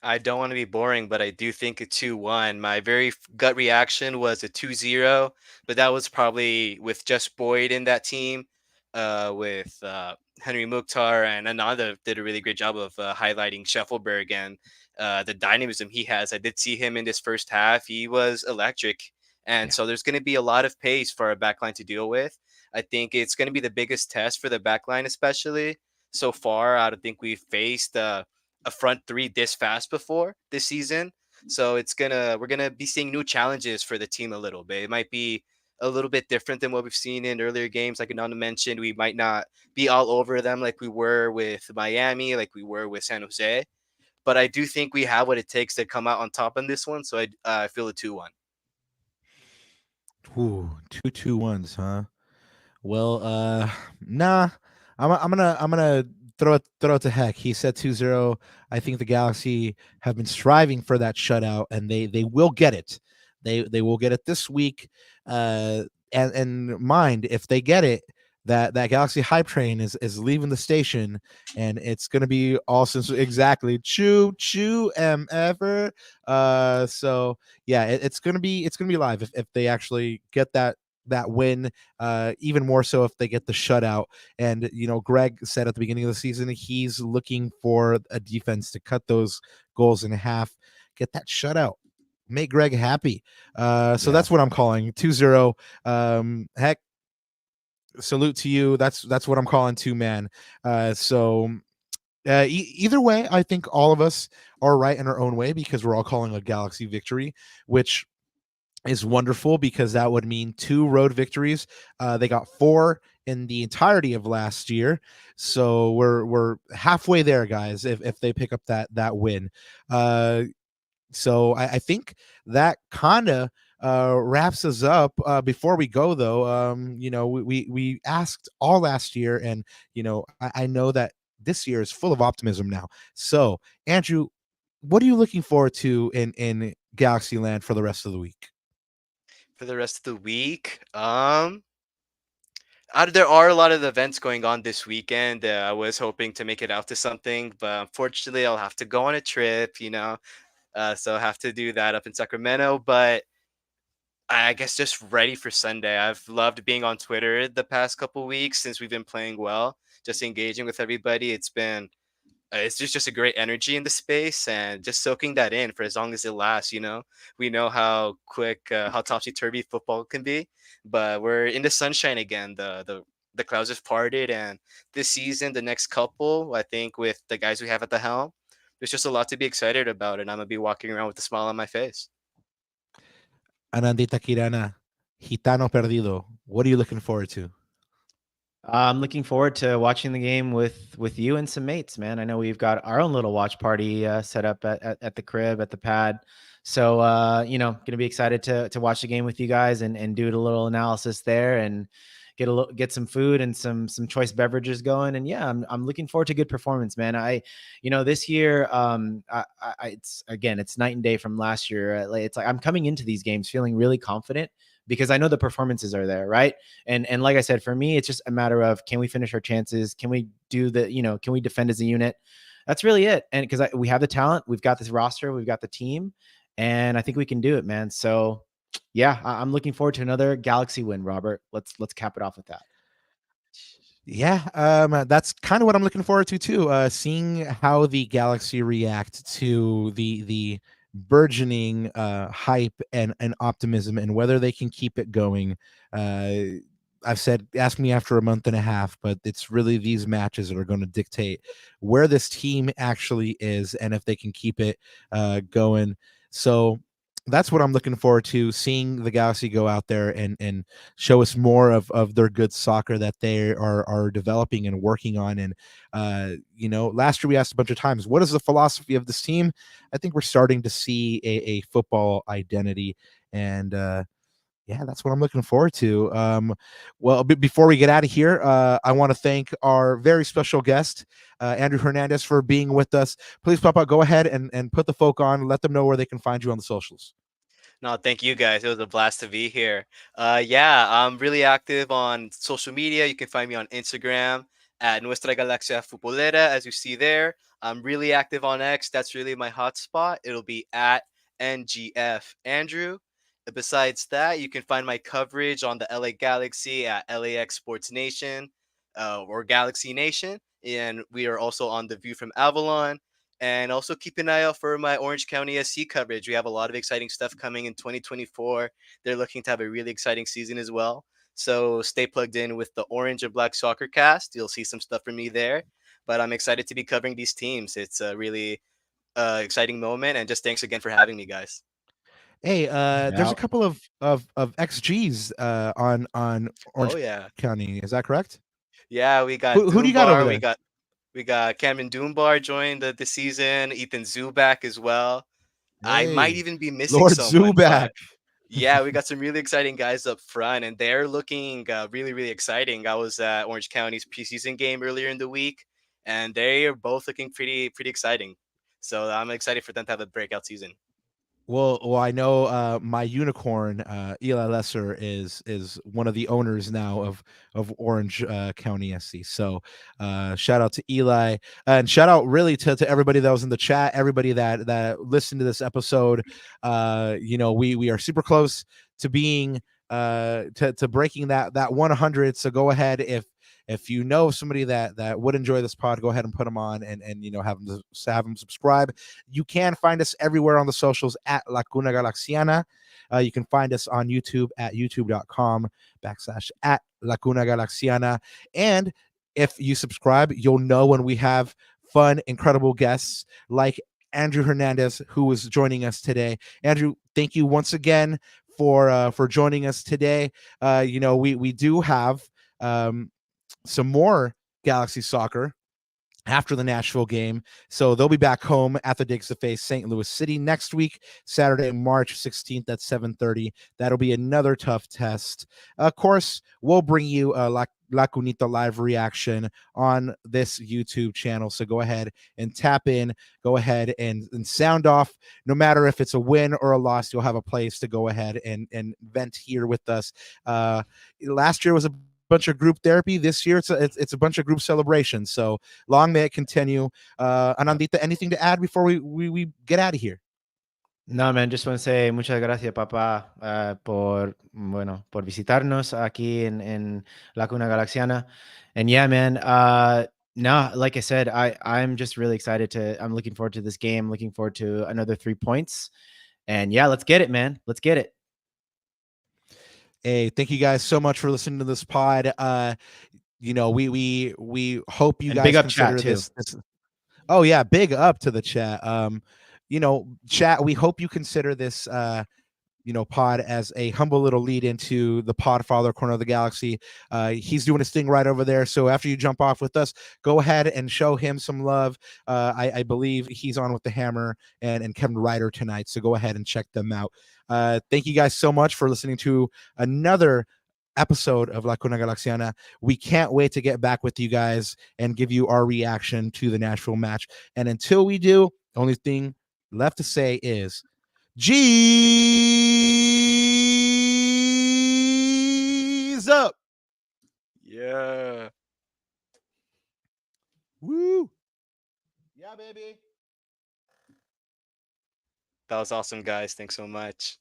I don't want to be boring, but I do think a 2-1. My very gut reaction was a 2-0, but that was probably with just Boyd in that team. with Henry Mukhtar, and Ananda did a really great job of highlighting Scheffelberg and the dynamism he has. I did see him in this first half. He was electric. And Yeah. so there's going to be a lot of pace for our backline to deal with. I think it's going to be the biggest test for the backline, especially so far. I don't think we've faced a front three this fast before this season. So we're gonna be seeing new challenges for the team a little bit. It might be a little bit different than what we've seen in earlier games. Like Ananda mentioned, we might not be all over them like we were with Miami, like we were with San Jose. But I do think we have what it takes to come out on top on this one. So I feel a 2-1. Ooh, 2-2-1s, huh? Well, nah. I'm gonna throw it to heck. He said 2-0. I think the Galaxy have been striving for that shutout, and they will get it. They will get it this week. And mind if they get it, that Galaxy hype train is leaving the station, and it's gonna be all since exactly choo choo ever. So yeah, it's gonna be live if they actually get that win, even more so if they get the shutout. And Greg said at the beginning of the season he's looking for a defense to cut those goals in half, get that shutout, make Greg happy. So that's what I'm calling 2-0. Heck, salute to you. That's what I'm calling too, man. Either way, I think all of us are right in our own way because we're all calling a Galaxy victory, which is wonderful because that would mean 2 road victories. They got 4 in the entirety of last year, so we're halfway there, guys. If they pick up that win, so I think that kinda wraps us up. Before we go, though, we asked all last year, and I know that this year is full of optimism now. So Andrew, what are you looking forward to in Galaxy Land for the rest of the week? For the rest of the week, there are a lot of events going on this weekend. I was hoping to make it out to something, but unfortunately, I'll have to go on a trip. So I have to do that up in Sacramento. But I guess just ready for Sunday. I've loved being on Twitter the past couple weeks since we've been playing well, just engaging with everybody. It's just a great energy in the space, and just soaking that in for as long as it lasts. We know how quick, how topsy turvy football can be, but we're in the sunshine again. The clouds have parted, and this season, the next couple, I think, with the guys we have at the helm, there's just a lot to be excited about, and I'm gonna be walking around with a smile on my face. Anandita Kirana, Gitano Perdido. What are you looking forward to? I'm looking forward to watching the game with you and some mates, man. I know we've got our own little watch party set up at the crib, at the pad. So gonna be excited to watch the game with you guys and do a little analysis there and get some food and some choice beverages going. And yeah, I'm looking forward to good performance, man. This year, it's night and day from last year. It's like I'm coming into these games feeling really confident because I know the performances are there, right? And like I said, for me, it's just a matter of, can we finish our chances? Can we can we defend as a unit? That's really it. And because we have the talent, we've got this roster, we've got the team, and I think we can do it, man. So yeah, I'm looking forward to another Galaxy win, Robert. Let's cap it off with that. Yeah, that's kind of what I'm looking forward to too. Seeing how the Galaxy react to the burgeoning hype and optimism, and whether they can keep it going. I've said, ask me after a month and a half, but it's really these matches that are going to dictate where this team actually is and if they can keep it going. So that's what I'm looking forward to, seeing the Galaxy go out there and show us more of their good soccer that they are developing and working on. And last year we asked a bunch of times, what is the philosophy of this team? I think we're starting to see a football identity, and yeah, that's what I'm looking forward to. Well, before we get out of here, I want to thank our very special guest, Andrew Hernandez, for being with us. Please, Papa, go ahead and put the folk on. Let them know where they can find you on the socials. No, thank you guys. It was a blast to be here. Yeah, I'm really active on social media. You can find me on Instagram at Nuestra Galaxia Futbolera, as you see there. I'm really active on X. That's really my hotspot. It'll be at NGF Andrew. Besides that, you can find my coverage on the LA Galaxy at LAX Sports Nation. or Galaxy Nation, and we are also on The View from Avalon. And also keep an eye out for my Orange County SC coverage. We have a lot of exciting stuff coming in 2024. They're looking to have a really exciting season as well. So stay plugged in with the Orange and Black Soccer Cast. You'll see some stuff from me there. But I'm excited to be covering these teams. It's a really exciting moment. And just thanks again for having me, guys. Hey, there's a Yeah. couple of XGs on Oh Orange yeah, County. Is that correct? yeah. We got Who do you got over Doombar. We there? got Cameron Doombar joined the season. Ethan Zubak as well. I might Hey, even be missing Lord someone, Zuback. but yeah, we got some really exciting guys up front, and they're looking really, really exciting. I was at Orange County's preseason game earlier in the week, and they are both looking pretty exciting. So I'm excited for them to have a breakout season. Well, I know my unicorn, Eli Lesser, is one of the owners now of Orange County SC. So shout out to Eli, and shout out really to everybody that was in the chat, everybody that listened to this episode. We are super close to being to breaking that 100. So go ahead, if you know somebody that would enjoy this pod, go ahead and put them on and have them subscribe. You can find us everywhere on the socials at Lacuna Galaxiana. You can find us on YouTube at youtube.com/at Lacuna Galaxiana. And if you subscribe, you'll know when we have fun, incredible guests like Andrew Hernandez, who is joining us today. Andrew, thank you once again for joining us today. We do have some more Galaxy soccer after the Nashville game. So they'll be back home at the Digs to face St. Louis City next week, Saturday, March 16th at 7:30. That'll be another tough test. Of course, we'll bring you a La Cunita live reaction on this YouTube channel. So go ahead and tap in, go ahead and sound off. No matter if it's a win or a loss, you'll have a place to go ahead and vent here with us. Last year was a bunch of group therapy. This year it's a bunch of group celebrations. So long may it continue. Anandita, anything to add before we get out of here? No, man, just want to say muchas gracias, papá, por visitarnos aquí en La Cuna Galaxiana. And yeah, man, no, like I said, I'm just really excited I'm looking forward to this game, looking forward to another 3 points. And yeah, let's get it, man. Let's get it. Hey, thank you guys so much for listening to this pod. We hope you And guys big up consider chat, too. this. Oh yeah, big up to the chat. Chat, we hope you consider this pod as a humble little lead into the Podfather Corner of the Galaxy. He's doing his thing right over there. So after you jump off with us, go ahead and show him some love. I believe he's on with the Hammer and Kevin Ryder tonight. So go ahead and check them out. Thank you guys so much for listening to another episode of La Cuna Galaxiana. We can't wait to get back with you guys and give you our reaction to the Nashville match. And until we do, the only thing left to say is G's up. Yeah. Woo. Yeah, baby. That was awesome, guys. Thanks so much.